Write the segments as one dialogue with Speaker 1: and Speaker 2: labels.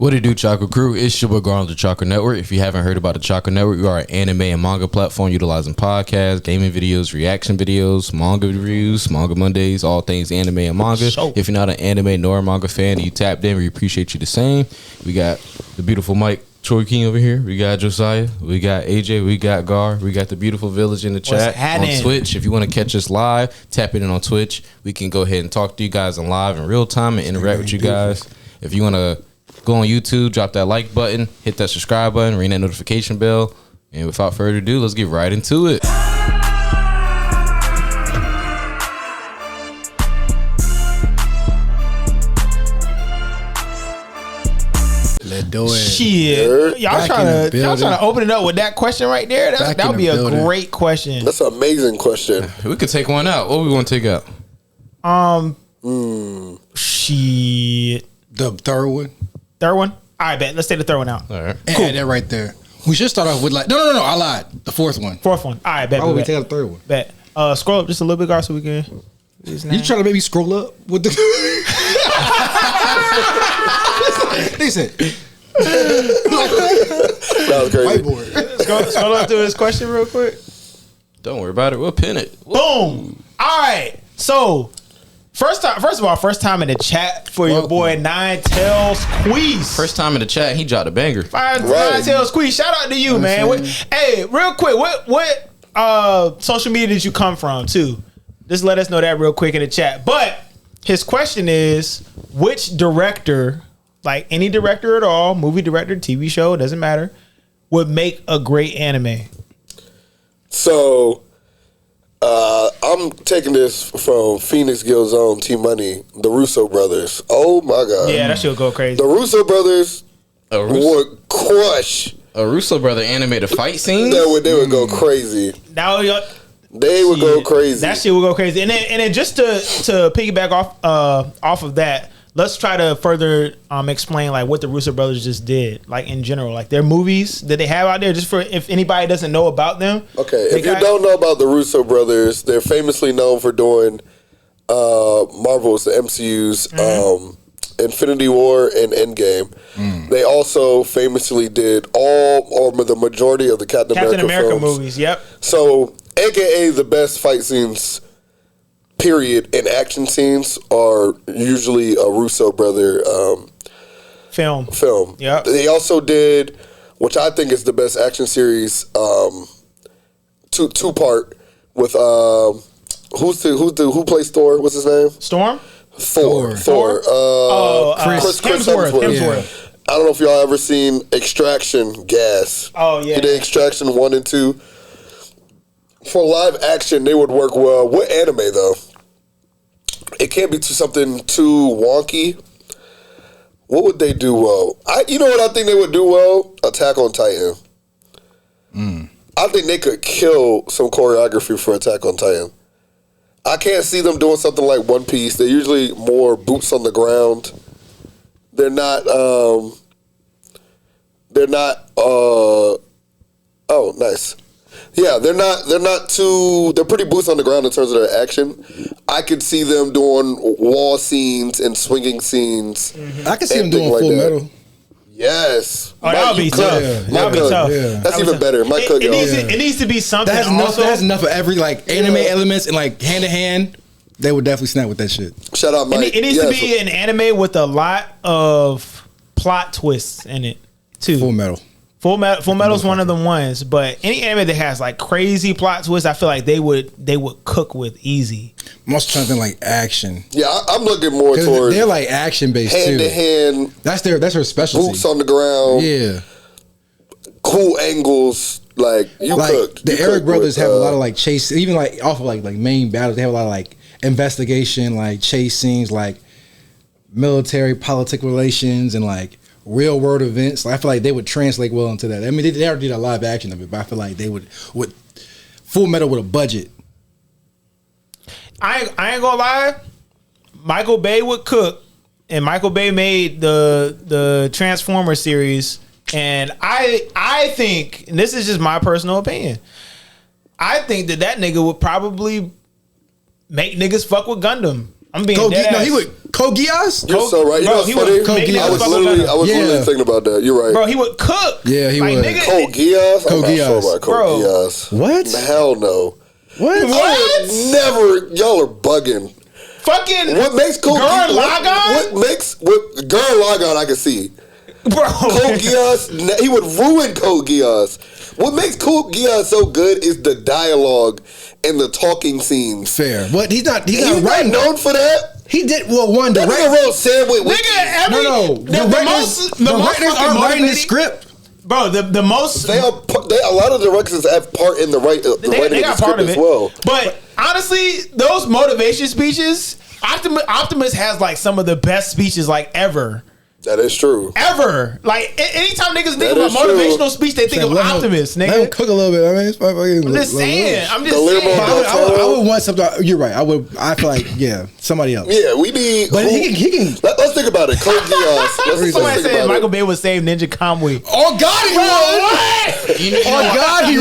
Speaker 1: What it do, Chakra crew? It's your boy Garland, the Chakra Network. If you haven't heard about the Chakra Network, we are an anime and manga platform utilizing podcasts, gaming videos, reaction videos, manga reviews, manga Mondays, all things anime and manga. If you're not an anime nor a manga fan, you tapped in. We appreciate you the same. We got the beautiful Mike Troy King over here. We got Josiah. We got AJ. We got Gar. We got the beautiful village in the chat on Twitch. If you want to catch us live, tap in on Twitch. We can go ahead and talk to you guys in live in real time and interact with you guys. If you want to go on YouTube, drop that like button, hit that subscribe button, ring that notification bell. And without further ado, let's get right into it.
Speaker 2: Let's do it.
Speaker 3: Shit. Y'all trying to open it up with that question right there? That would be a great question.
Speaker 4: That's an amazing question.
Speaker 1: We could take one out. What we want to take out?
Speaker 3: Shit.
Speaker 2: The third one.
Speaker 3: Third one? All right, bet. Let's take the third one out.
Speaker 1: All right.
Speaker 2: Cool. Add that right there. We should start off with like no. I lied. The fourth one.
Speaker 3: Fourth one. All right, bet.
Speaker 2: Why would we take out the third one?
Speaker 3: Bet. Scroll up just a little bit, guys, so we can.
Speaker 2: You trying to make me scroll up with the? Listen.
Speaker 4: That was crazy.
Speaker 2: Whiteboard.
Speaker 3: Scroll up to his question real quick.
Speaker 1: Don't worry about it. We'll pin it.
Speaker 3: Boom. All right. So. First time in the chat for your boy Nine Tails Squeeze.
Speaker 1: First time in the chat, he dropped a banger.
Speaker 3: Nine Tails Squeeze. Shout out to you, man. Hey, real quick, what social media did you come from too? Just let us know that real quick in the chat. But his question is, which director, like any director at all, movie director, TV show, doesn't matter, would make a great anime?
Speaker 4: So I'm taking this from Phoenix Guild's own T Money, the Russo brothers. Oh my god!
Speaker 3: Yeah, that shit would go crazy.
Speaker 4: The Russo brothers would crush.
Speaker 1: A Russo brother animated fight scenes.
Speaker 4: They would go crazy. They would go crazy.
Speaker 3: That shit would go crazy. And then just to piggyback off of that, let's try to further explain like what the Russo brothers just did, like in general, like their movies that they have out there, just for if anybody doesn't know about them.
Speaker 4: Okay, if you don't know about the Russo brothers, they're famously known for doing Marvel's, the MCU's Infinity War and Endgame. They also famously did the majority of the Captain America films.
Speaker 3: Movies. Yep.
Speaker 4: So, AKA the best fight scenes, period, and action scenes are usually a Russo brother film.
Speaker 3: Yeah.
Speaker 4: They also did, which I think is the best action series, two part with who plays Thor? What's his name?
Speaker 3: Storm.
Speaker 4: Thor. Chris
Speaker 3: Hemsworth.
Speaker 4: Yeah. I don't know if y'all ever seen Extraction Gas.
Speaker 3: Oh yeah.
Speaker 4: He did Extraction 1 and 2. For live action, they would work well. What anime though? It can't be something too wonky. What would they do well? You know what I think they would do well? Attack on Titan. I think they could kill some choreography for Attack on Titan. I can't see them doing something like One Piece. They're usually more boots on the ground. They're not. Oh, nice. Yeah, they're not too. They're pretty boots on the ground in terms of their action. I could see them doing wall scenes and swinging scenes.
Speaker 2: I could see them doing Full Metal.
Speaker 4: Yes.
Speaker 3: Oh, that would be tough. That would be tough.
Speaker 4: Yeah. That's even better. Mike Cook,
Speaker 3: it needs to be something.
Speaker 2: That has enough of every like anime elements and like hand to hand. They would definitely snap with that shit.
Speaker 4: Shout out, Mike.
Speaker 3: It needs to be an anime with a lot of plot twists in it too.
Speaker 2: Full Metal.
Speaker 3: Full Metal is one of the ones, but any anime that has like crazy plot twists, I feel like they would cook with easy.
Speaker 2: I'm also trying to think like action.
Speaker 4: Yeah, I'm looking more towards.
Speaker 2: They're like action based too.
Speaker 4: Hand to hand.
Speaker 2: That's her specialty.
Speaker 4: Boots on the ground.
Speaker 2: Yeah.
Speaker 4: Cool angles. Like you
Speaker 2: like
Speaker 4: cooked.
Speaker 2: The Eric brothers have a lot of like chase, even like off of like main battles. They have a lot of like investigation, like chase scenes, like military politic relations, and like real world events. Like, I feel like they would translate well into that. I mean, they already did a live action of it, but I feel like they would Full Metal with a budget.
Speaker 3: I ain't gonna lie. Michael Bay would cook, and Michael Bay made the Transformer series, and I think, and this is just my personal opinion, I think that nigga would probably make niggas fuck with Gundam. I'm being dead ass.
Speaker 2: he would Code Geass.
Speaker 4: You're so right. You know what's funny? I was literally thinking about that. You're right.
Speaker 3: Bro, he would cook.
Speaker 2: Yeah, he would.
Speaker 3: Nigga,
Speaker 4: Code Geass? I'm not sure about Code Geass.
Speaker 2: What?
Speaker 4: Hell no.
Speaker 2: What?
Speaker 4: I would never. Y'all are bugging.
Speaker 3: Fucking
Speaker 4: what makes Code
Speaker 3: Gurren Lagann?
Speaker 4: What Gurren Lagann I can see.
Speaker 3: Bro.
Speaker 4: Code Geass, he would ruin Code Geass. What makes Code Geass so good is the dialogue and the talking scenes.
Speaker 2: Fair. What? He's not
Speaker 4: right known for that.
Speaker 2: He did one.
Speaker 4: That nigga wrote Sandwich.
Speaker 2: The writers aren't writing the script.
Speaker 3: Bro, the most
Speaker 4: a lot of directors have part in the writing of the script as well.
Speaker 3: But honestly, those motivation speeches, Optimus has like some of the best speeches like ever.
Speaker 4: That is true.
Speaker 3: Ever. Like, anytime niggas think about motivational speech, they think of Optimus, nigga.
Speaker 2: Let him cook a little bit. I mean,
Speaker 3: I'm just saying.
Speaker 2: I would want something. You're right. I feel like, somebody else.
Speaker 4: Yeah, we need.
Speaker 2: But he can.
Speaker 4: Let's think about it. Code Geass.
Speaker 3: Somebody said Michael Bay would save Ninja Kamui.
Speaker 2: Oh, God, he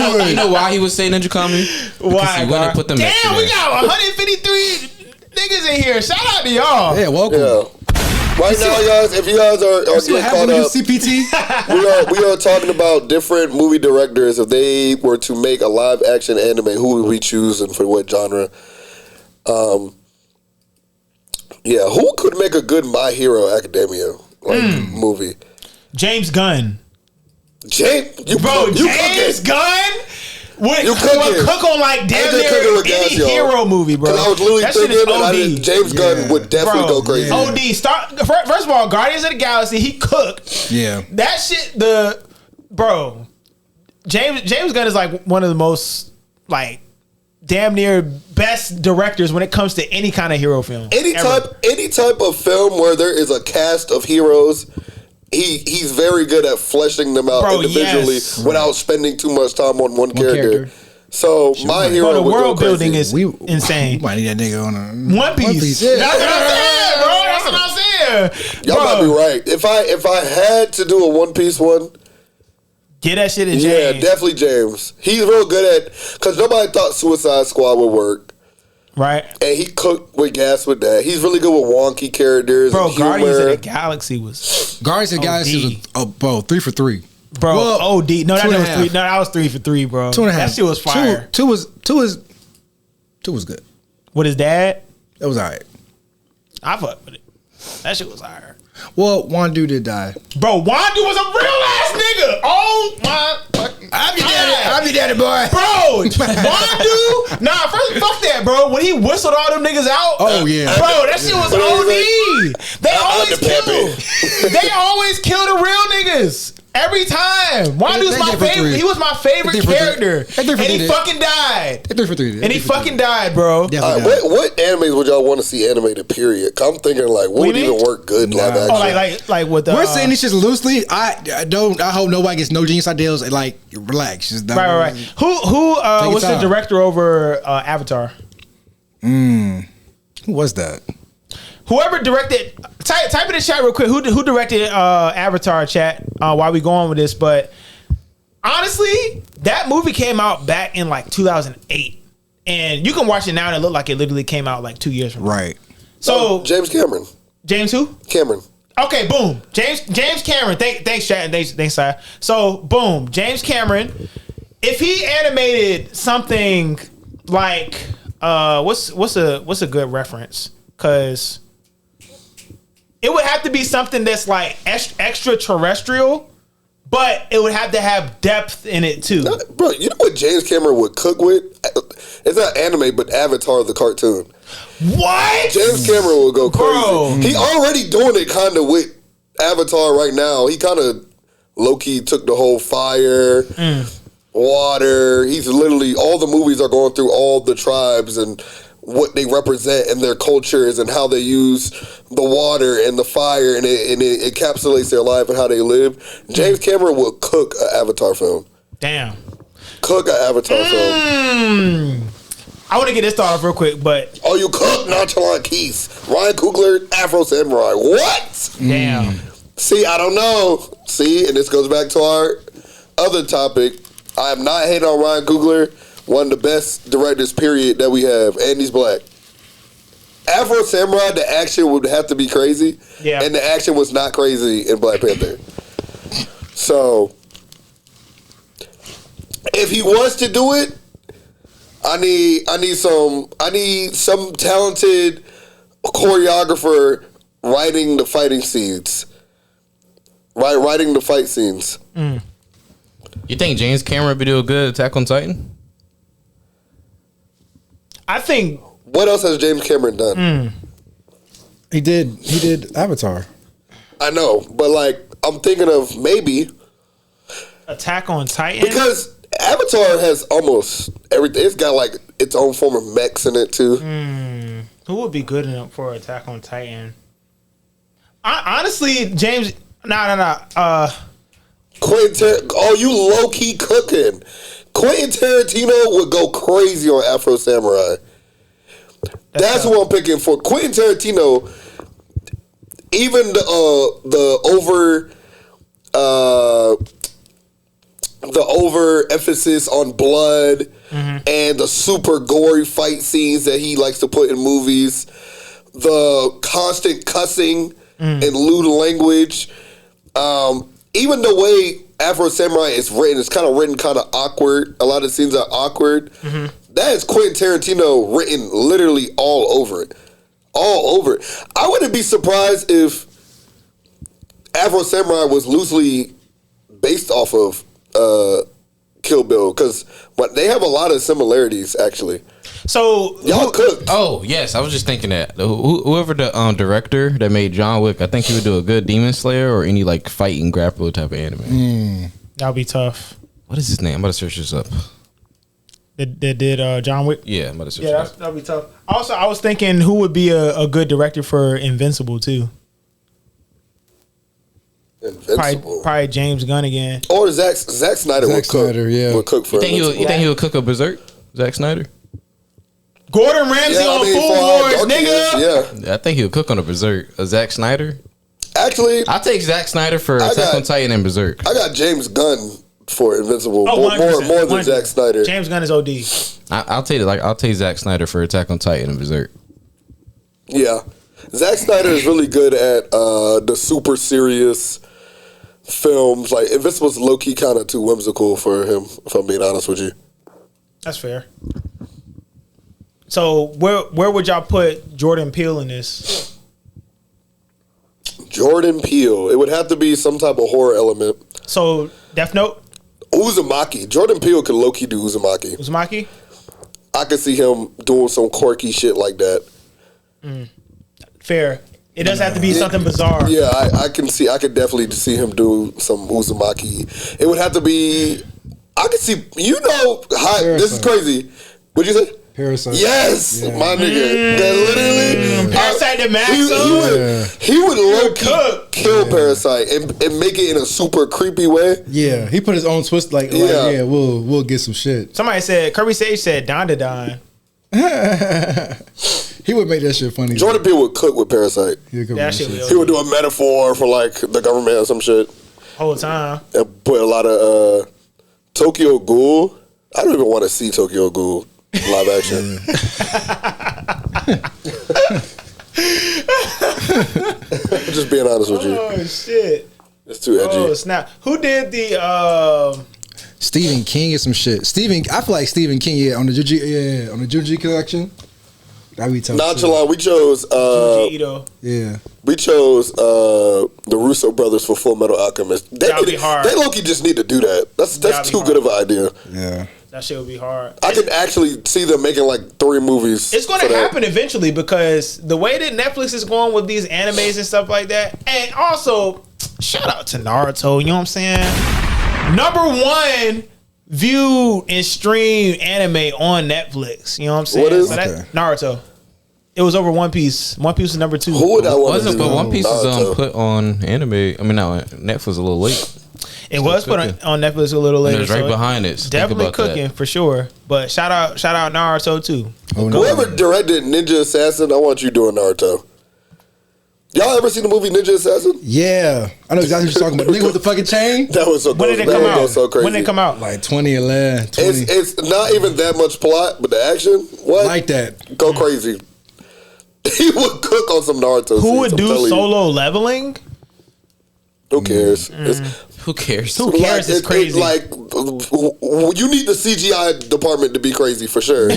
Speaker 2: would.
Speaker 1: You know why he would say Ninja Kamui?
Speaker 3: Why?
Speaker 1: He wouldn't put them next to
Speaker 3: Damn, we got 153 niggas in here. Shout out to y'all.
Speaker 2: Yeah, welcome.
Speaker 4: Yeah. Right now, guys, if you guys are getting caught up,
Speaker 2: CPT?
Speaker 4: we are talking about different movie directors. If they were to make a live action anime, who would we choose and for what genre? Who could make a good My Hero Academia movie?
Speaker 3: James Gunn.
Speaker 4: James
Speaker 3: Gunn would cook on like damn near any hero movie, bro.
Speaker 4: Because I was literally thinking James Gunn would definitely go crazy.
Speaker 3: OD. First of all, Guardians of the Galaxy, he cooked.
Speaker 2: Yeah.
Speaker 3: That shit, James Gunn is like one of the most like damn near best directors when it comes to any kind of hero film.
Speaker 4: Any type of film where there is a cast of heroes. He's very good at fleshing them out individually without spending too much time on one character. So My Hero,
Speaker 3: the world building is insane.
Speaker 2: We might need that nigga on a
Speaker 3: One Piece. Yeah. That's what I'm saying, bro. That's what I'm saying.
Speaker 4: Y'all might be right. If I had to do a One Piece one,
Speaker 3: get that shit in James.
Speaker 4: Yeah, definitely James. He's real good at because nobody thought Suicide Squad would work.
Speaker 3: Right.
Speaker 4: And he cooked with gas with that. He's really good with wonky characters.
Speaker 3: Bro, Guardians of the Galaxy was
Speaker 2: Guardians of the Galaxy was 3 for 3.
Speaker 3: Bro, OD. No, that was 3. No, that was 3 for 3, bro. 2.5. That shit was fire.
Speaker 2: Two was good.
Speaker 3: With his dad?
Speaker 2: That was alright.
Speaker 3: I fucked with it. That shit was alright.
Speaker 2: Well, Wandu did die.
Speaker 3: Bro, Wandu was a real ass nigga. Oh my fucking
Speaker 2: I'll be daddy, boy.
Speaker 3: Bro, Wandu. Nah, first fuck that, bro. When he whistled all them niggas out.
Speaker 2: Oh yeah.
Speaker 3: Bro, that shit was OD. They always kill the real niggas. Every time. Wandu's my favorite. He was my favorite character. And he fucking died.
Speaker 2: 3 for 3.
Speaker 3: And he fucking died, bro.
Speaker 4: What animes would y'all want to see animated, period? I'm thinking like, what would even work good live action?
Speaker 3: Oh, like with the...
Speaker 2: We're saying this just loosely. I hope nobody gets no genius ideas and like, relax. Just
Speaker 3: right. Who was the director over Avatar?
Speaker 2: Who was that?
Speaker 3: Whoever directed, type in the chat real quick. Who directed Avatar? Chat while we go on with this, but honestly, that movie came out back in like 2008, and you can watch it now and it looked like it literally came out like 2 years from now.
Speaker 2: Right.
Speaker 3: So
Speaker 4: James Cameron.
Speaker 3: James who?
Speaker 4: Cameron.
Speaker 3: Okay, boom. James Cameron. Thanks, chat, and thanks, Si. So boom, James Cameron. If he animated something like what's a good reference? Because it would have to be something that's like extraterrestrial, but it would have to have depth in it too.
Speaker 4: Bro, you know what James Cameron would cook with? It's not anime, but Avatar the cartoon.
Speaker 3: What?
Speaker 4: James Cameron will go crazy.
Speaker 3: Bro.
Speaker 4: He already doing it kind of with Avatar right now. He kind of low-key took the whole fire, water. He's literally, all the movies are going through all the tribes and what they represent and their cultures and how they use the water and the fire, and it encapsulates their life and how they live. James Cameron will cook an Avatar film.
Speaker 3: Damn.
Speaker 4: Cook an Avatar film.
Speaker 3: I want to get this thought off real quick, but...
Speaker 4: Oh, you cook Nonchalant Keith. Ryan Coogler, Afro Samurai. What?
Speaker 3: Damn.
Speaker 4: See, I don't know. See, and this goes back to our other topic. I am not hating on Ryan Coogler. One of the best directors, period, that we have. And he's black. Afro Samurai, the action would have to be crazy.
Speaker 3: Yeah.
Speaker 4: And the action was not crazy in Black Panther. So, if he was to do it, I need some talented choreographer writing the fighting scenes. Writing the fight scenes.
Speaker 1: You think James Cameron would do a good Attack on Titan?
Speaker 3: I think.
Speaker 4: What else has James Cameron done?
Speaker 2: He did Avatar.
Speaker 4: I know, but like I'm thinking of maybe
Speaker 3: Attack on Titan,
Speaker 4: because Avatar has almost everything. It's got like its own form of mechs in it too.
Speaker 3: who would be good enough for Attack on Titan? Honestly, James. Nah.
Speaker 4: Oh, you low key cooking. Quentin Tarantino would go crazy on Afro Samurai. That's who I'm picking for. Quentin Tarantino. Even the over emphasis on blood and the super gory fight scenes that he likes to put in movies, the constant cussing and lewd language, even the way Afro Samurai is written, it's kind of written kind of awkward. A lot of scenes are awkward. That is Quentin Tarantino written literally all over it. All over it. I wouldn't be surprised if Afro Samurai was loosely based off of Kill Bill, because they have a lot of similarities actually.
Speaker 3: So
Speaker 4: y'all cooked.
Speaker 1: Oh yes, I was just thinking that whoever the director that made John Wick, I think he would do a good Demon Slayer or any like fighting grapple type of anime.
Speaker 3: That'll be tough.
Speaker 1: What is his name? I'm about to search this up.
Speaker 3: That did John Wick.
Speaker 1: Yeah, I'm about to search.
Speaker 3: Yeah,
Speaker 1: it up.
Speaker 3: that'll be tough. Also, I was thinking who would be a good director for Invincible too.
Speaker 4: Invincible.
Speaker 3: Probably James Gunn again.
Speaker 4: Or Zack Snyder would cook. Would cook for
Speaker 1: You think
Speaker 4: Invincible.
Speaker 1: he would cook a Berserk? Zack Snyder?
Speaker 3: Gordon Ramsay on Food Wars, nigga.
Speaker 1: Yeah, I think he would cook on a Berserk. A Zack Snyder?
Speaker 4: Actually,
Speaker 1: I'll take Zack Snyder for Attack on Titan and Berserk.
Speaker 4: I got James Gunn for Invincible.
Speaker 3: Oh,
Speaker 4: more than Zack Snyder.
Speaker 3: James Gunn is OD.
Speaker 1: I'll take Zack Snyder for Attack on Titan and Berserk.
Speaker 4: Yeah. Zack Snyder is really good at the super serious films. Like Invincible's low key kind of too whimsical for him, if I'm being honest with you.
Speaker 3: That's fair. So where would y'all put Jordan Peele in this?
Speaker 4: Jordan Peele. It would have to be some type of horror element.
Speaker 3: So Death Note?
Speaker 4: Uzumaki. Jordan Peele could low key do Uzumaki.
Speaker 3: Uzumaki?
Speaker 4: I could see him doing some quirky shit like that.
Speaker 3: Fair. It doesn't have to be something bizarre.
Speaker 4: Yeah, I could definitely see him do some Uzumaki. It would have to be. I could see. This is crazy. What'd you say?
Speaker 2: Parasite.
Speaker 4: Yes, my nigga. That literally.
Speaker 3: Parasite the Max.
Speaker 4: He would low-key kill Parasite and make it in a super creepy way.
Speaker 2: Yeah, he put his own twist. We'll get some shit.
Speaker 3: Somebody said Kirby Sage said Don to Don.
Speaker 2: He would make that shit funny.
Speaker 4: Jordan Peele would cook with Parasite. He would do a metaphor for like the government or some shit.
Speaker 3: Whole time.
Speaker 4: And put a lot of Tokyo Ghoul. I don't even want to see Tokyo Ghoul live action. Just being honest with you.
Speaker 3: Oh shit.
Speaker 4: It's too edgy.
Speaker 3: Oh snap. Who did the
Speaker 2: Stephen King is some shit. I feel like Stephen King on the Juji collection. That'd be tough.
Speaker 4: Nonchalant, we chose we chose the Russo brothers for Full Metal Alchemist.
Speaker 3: That'd be hard.
Speaker 4: They low-key just need to do that. That's too good of an idea.
Speaker 2: Yeah.
Speaker 3: That shit would be hard.
Speaker 4: I can actually see them making like 3 movies.
Speaker 3: It's going to happen eventually because the way that Netflix is going with these animes and stuff like that, and also shout out to Naruto. You know what I'm saying? Number 1 viewed and streamed anime on Netflix. You know what I'm saying?
Speaker 4: What is
Speaker 3: Naruto? It was over One Piece. One Piece is number 2.
Speaker 4: Who would I want to do?
Speaker 1: But One Piece is put on anime. I mean, no, Netflix a little late.
Speaker 3: It was put on Netflix a little later.
Speaker 1: It's right behind it.
Speaker 3: Definitely cooking for sure. But shout out Naruto too.
Speaker 4: Whoever directed Ninja Assassin, I want you doing Naruto. Y'all ever seen the movie Ninja Assassin?
Speaker 2: Yeah, I know exactly what you're talking about. Nigga with the fucking chain.
Speaker 4: That was so.
Speaker 3: When did it come out?
Speaker 4: So crazy.
Speaker 3: When did it come out?
Speaker 2: Like 2011. 20.
Speaker 4: It's not even that much plot, but the action, what?
Speaker 2: Like that.
Speaker 4: Go crazy. He would cook on some Naruto.
Speaker 3: Who would
Speaker 4: I'm
Speaker 3: do
Speaker 4: telling you.
Speaker 3: solo leveling?
Speaker 4: Who cares?
Speaker 1: Who cares?
Speaker 3: Who cares? It's crazy.
Speaker 4: You need the CGI department to be crazy for sure. But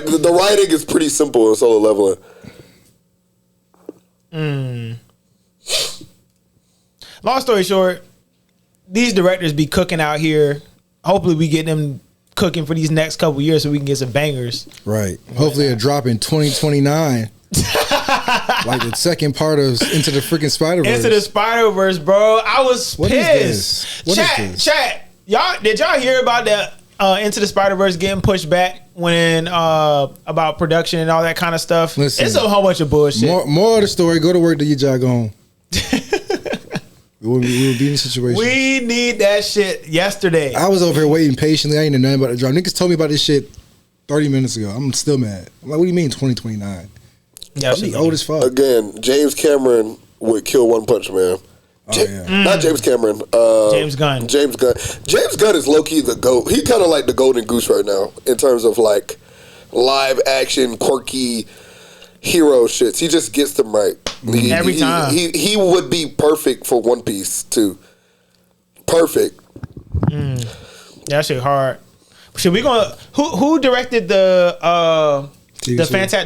Speaker 4: the writing is pretty simple in solo leveling.
Speaker 3: Long story short, these directors be cooking out here. Hopefully, we get them cooking for these next couple years so we can get some bangers.
Speaker 2: Right. Hopefully, it'll drop in 2029. Like the second part of Into the freaking Spider-Verse.
Speaker 3: Into the Spider-Verse, bro. I was
Speaker 2: What is
Speaker 3: pissed.
Speaker 2: this? What is this?
Speaker 3: Chat. Did y'all hear about the Into the Spider-Verse getting pushed back when about production and all that kind of stuff?
Speaker 2: Listen,
Speaker 3: It's a whole bunch of bullshit.
Speaker 2: More of the story. Go to work, do your job, go home. we will be in a situation.
Speaker 3: We need that shit yesterday.
Speaker 2: I was over here waiting patiently. I ain't know nothing about the drop. Niggas told me about this shit 30 minutes ago. I'm still mad. I'm like, what do you mean 2029?
Speaker 3: Yeah,
Speaker 2: I'm old as fuck.
Speaker 4: Again, James Cameron would kill One Punch Man. Not James Cameron.
Speaker 3: James Gunn.
Speaker 4: James Gunn. James Gunn is low key the GOAT. He kind of like the golden goose right now in terms of like live action, quirky hero shits. He just gets them right.
Speaker 3: Every time.
Speaker 4: He would be perfect for One Piece too. Perfect.
Speaker 3: That shit hard. Should we go? Who directed the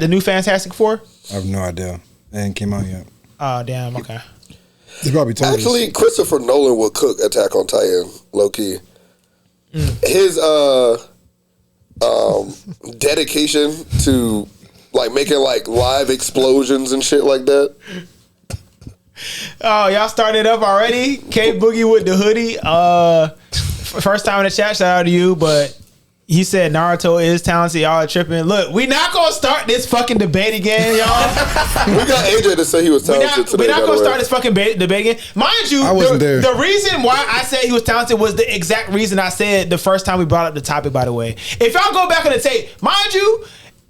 Speaker 3: new Fantastic Four?
Speaker 2: I have no idea. It ain't came out yet.
Speaker 3: Oh damn. Okay.
Speaker 2: He probably told
Speaker 4: Actually,
Speaker 2: us.
Speaker 4: Christopher Nolan would cook Attack on Titan, low key. His dedication to like making like live explosions and shit like that.
Speaker 3: Oh, y'all starting it up already? K Boogie with the hoodie. First time in the chat. Shout out to you, but. He said Naruto is talented. Y'all are tripping. Look, we not gonna start this fucking debate again, y'all.
Speaker 4: We got AJ to say he was talented today.
Speaker 3: We're not gonna start this fucking debate again. Mind you,
Speaker 2: I wasn't there.
Speaker 3: The reason why I said he was talented was the exact reason I said the first time we brought up the topic, by the way. If y'all go back on the tape, mind you,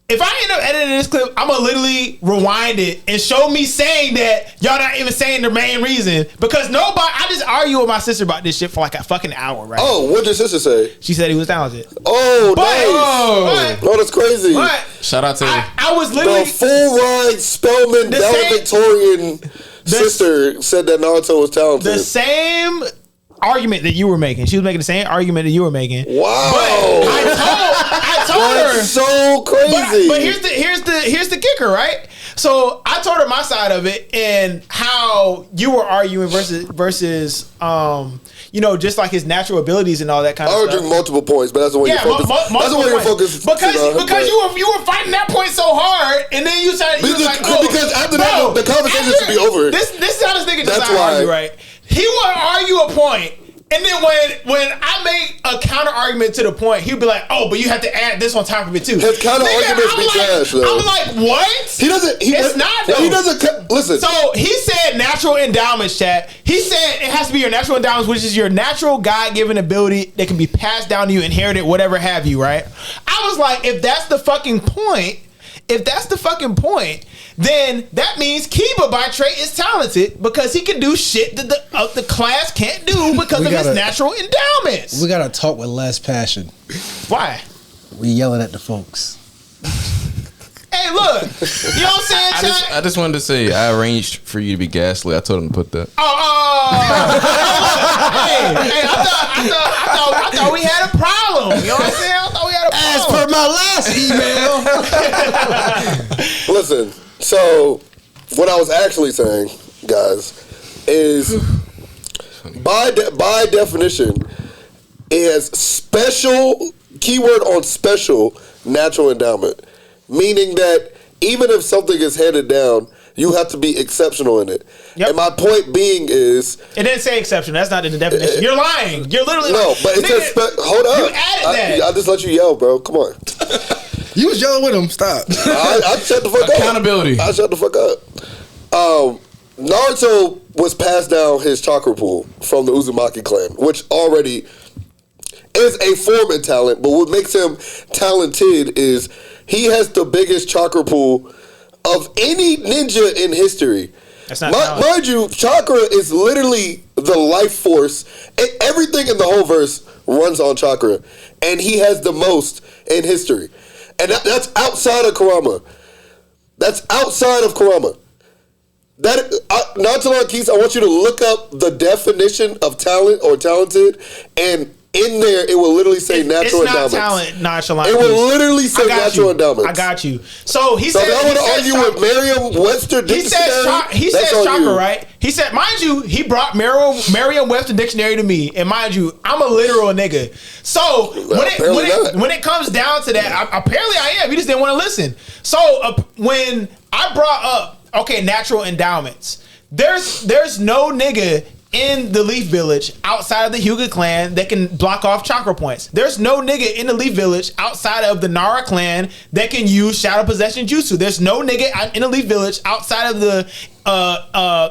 Speaker 3: if I end up editing this clip, I'm gonna literally rewind it and show me saying that y'all not even saying the main reason because I just argue with my sister about this shit for like a fucking hour, right?
Speaker 4: Oh, what did your sister say?
Speaker 3: She said he was talented.
Speaker 4: Oh, nice. Oh, that's crazy.
Speaker 3: But
Speaker 1: Shout out to
Speaker 3: I was literally
Speaker 4: The full ride Spellman valedictorian sister said that Naruto was talented.
Speaker 3: the same argument that you were making. She was making the same argument that you were making.
Speaker 4: Wow.
Speaker 3: But I told her.
Speaker 4: That's so crazy.
Speaker 3: But here's the kicker, right? So I told her my side of it and how you were arguing versus just like his natural abilities and all that kind of stuff.
Speaker 4: I argued multiple points, but that's the way you focus. That's the way you focus.
Speaker 3: Because you were fighting that point so hard, and then you started.
Speaker 4: Because after that, the conversation should be over.
Speaker 3: This is how this nigga
Speaker 4: That's
Speaker 3: just argue, right? He would argue a point, and then when I make a counter argument to the point, he'd be like, "Oh, but you have to add this on top of it too."
Speaker 4: His counter arguments be trash, though.
Speaker 3: I'm like, what?
Speaker 4: He doesn't.
Speaker 3: It's not. Though.
Speaker 4: He doesn't. Listen.
Speaker 3: So he said natural endowments, chat. He said it has to be your natural endowments, which is your natural God-given ability that can be passed down to you, inherited, whatever have you, right? I was like, if that's the fucking point, then that means Kiba by trait is talented because he can do shit that the class can't do because of his natural endowments.
Speaker 2: We gotta talk with less passion.
Speaker 3: Why?
Speaker 2: We yelling at the folks.
Speaker 3: Hey, look. You know what I'm saying, chat?
Speaker 1: I just wanted to say I arranged for you to be gaslit. I told him to put that.
Speaker 3: Hey, I thought we had a problem. You know what I'm saying? I thought we had a problem.
Speaker 2: As per my last email.
Speaker 4: Listen, so what I was actually saying, guys, is by definition, it has special, keyword on special, natural endowment. Meaning that even if something is handed down, you have to be exceptional in it. Yep. And my point being is...
Speaker 3: It didn't say exceptional. That's not in the definition. You're lying. You're literally
Speaker 4: lying. No, but it says... Hold up.
Speaker 3: You added that.
Speaker 4: I just let you yell, bro. Come on.
Speaker 2: You was yelling with him. Stop.
Speaker 4: I shut the fuck up.
Speaker 1: Accountability.
Speaker 4: I shut the fuck up. Naruto was passed down his chakra pool from the Uzumaki clan, which already is a form of talent, but what makes him talented is he has the biggest chakra pool of any ninja in history.
Speaker 3: That's not
Speaker 4: mind you, chakra is literally the life force. Everything in the whole verse runs on chakra, and he has the most in history. And that's outside of Kurama. That's outside of Kurama. That nonchalant Keys, I want you to look up the definition of talent or talented, and in there it will literally say natural endowments.
Speaker 3: It's not talent, nonchalant.
Speaker 4: It will literally say natural endowments.
Speaker 3: I got you. So he
Speaker 4: So
Speaker 3: said.
Speaker 4: if I want to argue with Merriam-Webster Dictionary,
Speaker 3: He said Chakra,
Speaker 4: you.
Speaker 3: right? He said, mind you, he brought Merriam-Webster Dictionary to me, and mind you, I'm a literal nigga. So when it comes down to that, apparently I am. You just didn't want to listen. So when I brought up natural endowments, there's no nigga in the Leaf Village outside of the Hyuga clan that can block off chakra points. There's no nigga in the Leaf Village outside of the Nara clan that can use shadow possession jutsu. There's no nigga in the Leaf Village outside of the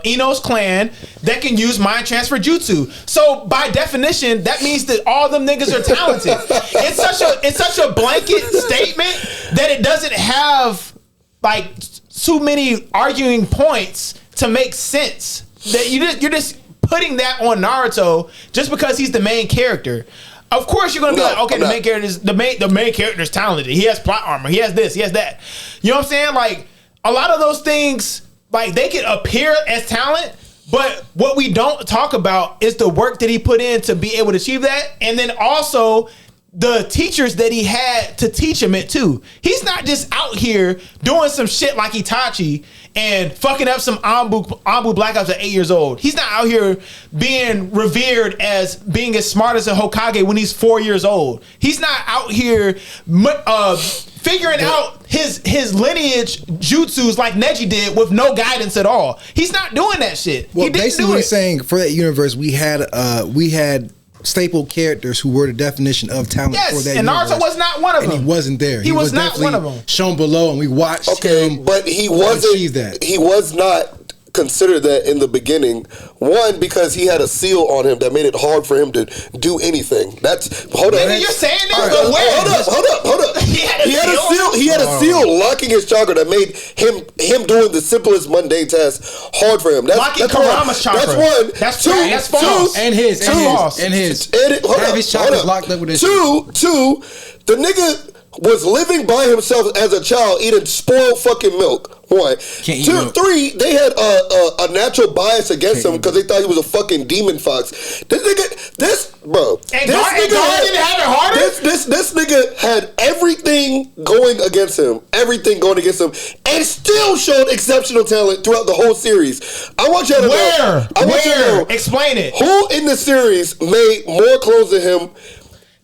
Speaker 3: Ino's clan that can use mind transfer jutsu. So by definition, that means that all them niggas are talented. It's such a blanket statement that it doesn't have like too many arguing points to make sense. That you're just putting that on Naruto just because he's the main character. Of course, you're gonna be like, okay, the main character is the main character is talented. He has plot armor. He has this. He has that. You know what I'm saying? Like a lot of those things, like they can appear as talent, but what we don't talk about is the work that he put in to be able to achieve that, and then also the teachers that he had to teach him it too. He's not just out here doing some shit like Itachi and fucking up some Anbu Black Ops at 8 years old. He's not out here being revered as being as smart as a Hokage when he's 4 years old. He's not out here figuring out his lineage jutsus like Neji did with no guidance at all. He's not doing that shit.
Speaker 2: Well,
Speaker 3: he didn't
Speaker 2: basically
Speaker 3: do it.
Speaker 2: saying for that universe, we had staple characters who were the definition of talent for that
Speaker 3: and
Speaker 2: universe.
Speaker 3: Naruto was not one of them.
Speaker 2: And he wasn't there.
Speaker 3: He was not one of them.
Speaker 2: Shown below, and we watched him.
Speaker 4: But he wasn't.
Speaker 2: That.
Speaker 4: He was not considered that in the beginning. One, because he had a seal on him that made it hard for him to do anything. Hold up.
Speaker 3: You're saying this,
Speaker 4: Right,
Speaker 3: but where?
Speaker 4: Hold up. He had a seal. He had a seal locking his chakra that made him doing the simplest mundane tasks hard for him.
Speaker 3: Locking Kurama's chakra.
Speaker 4: That's one.
Speaker 3: That's false.
Speaker 2: And his.
Speaker 3: False.
Speaker 2: And his.
Speaker 4: Hold
Speaker 2: his
Speaker 4: up.
Speaker 2: chakras locked up with his.
Speaker 4: Two. The nigga was living by himself as a child, eating spoiled fucking milk. One. Three, they had a natural bias against him because they thought he was a fucking demon fox. This nigga
Speaker 3: didn't have it harder?
Speaker 4: This nigga had everything going against him, and still showed exceptional talent throughout the whole series. I want you to know.
Speaker 3: Where? Explain it.
Speaker 4: Who in the series made more clones than him?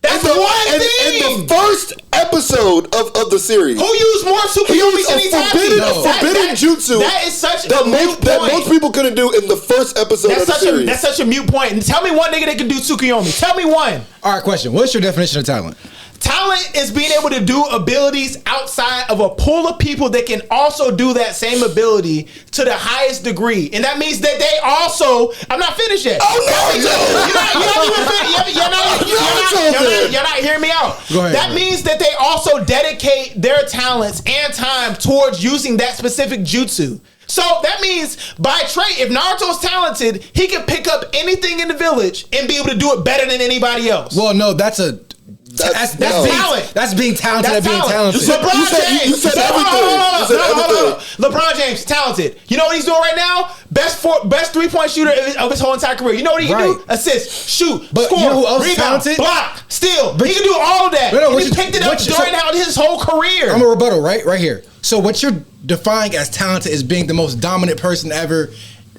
Speaker 3: That's one thing.
Speaker 4: In the first episode of the series,
Speaker 3: who used more Tsukuyomi than Itachi?
Speaker 4: Forbidden jutsu.
Speaker 3: That is such
Speaker 4: that
Speaker 3: a mute point.
Speaker 4: That most people couldn't do in the first episode of the series.
Speaker 3: That's such a mute point. And tell me one nigga that can do Tsukuyomi. Tell me one.
Speaker 2: All right, question. What's your definition of talent?
Speaker 3: Talent is being able to do abilities outside of a pool of people that can also do that same ability to the highest degree. And that means that they also... I'm not finished yet.
Speaker 4: Oh, no,
Speaker 3: You're not hearing me out.
Speaker 2: Go ahead.
Speaker 3: That means that they also dedicate their talents and time towards using that specific jutsu. So that means by trait, if Naruto's talented, he can pick up anything in the village and be able to do it better than anybody else.
Speaker 2: Well, no, that's
Speaker 3: talent.
Speaker 2: That's being talented at being talented.
Speaker 4: You said everything.
Speaker 3: LeBron James, talented. You know what he's doing right now? Best 3-point shooter of his whole entire career. You know what he can do? Assist, shoot,
Speaker 2: but
Speaker 3: score,
Speaker 2: you know who else is
Speaker 3: rebound,
Speaker 2: talented?
Speaker 3: block, steal. He can do all of that. He picked it up during his whole career.
Speaker 2: I'm a rebuttal right here. So what you're defining as talented is being the most dominant person ever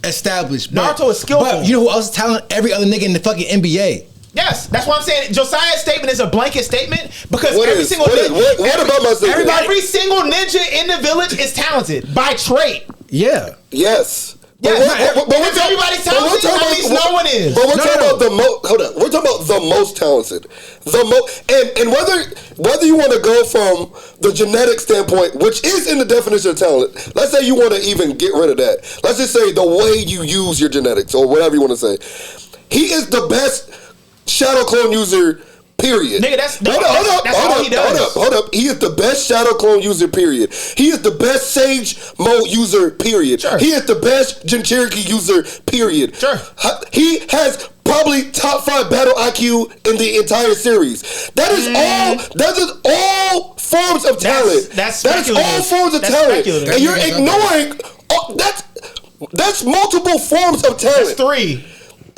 Speaker 2: established.
Speaker 3: Naruto is skillful.
Speaker 2: But you know who else is talented? Every other nigga in the fucking NBA.
Speaker 3: Yes, that's what I'm saying. Josiah's statement is a blanket statement because
Speaker 4: what about my statement?
Speaker 3: Every single ninja in the village is talented by trait.
Speaker 2: Yeah.
Speaker 4: Yes.
Speaker 3: But if everybody's talented, that means no one is.
Speaker 4: But we're talking about the most. Hold on, we're talking about the most talented, and whether you want to go from the genetic standpoint, which is in the definition of talent. Let's say you want to even get rid of that. Let's just say the way you use your genetics or whatever you want to say. He is the best shadow clone user. Period.
Speaker 3: Nigga, that's all he does.
Speaker 4: Hold up. He is the best shadow clone user, period. He is the best Sage mode user, period. Sure. He is the best Jinchuriki user, period.
Speaker 3: Sure.
Speaker 4: He has probably top 5 battle IQ in the entire series. That is all forms of talent.
Speaker 3: That's
Speaker 4: that is all forms of talent, and you're ignoring. That's multiple forms of talent.
Speaker 3: That's 3.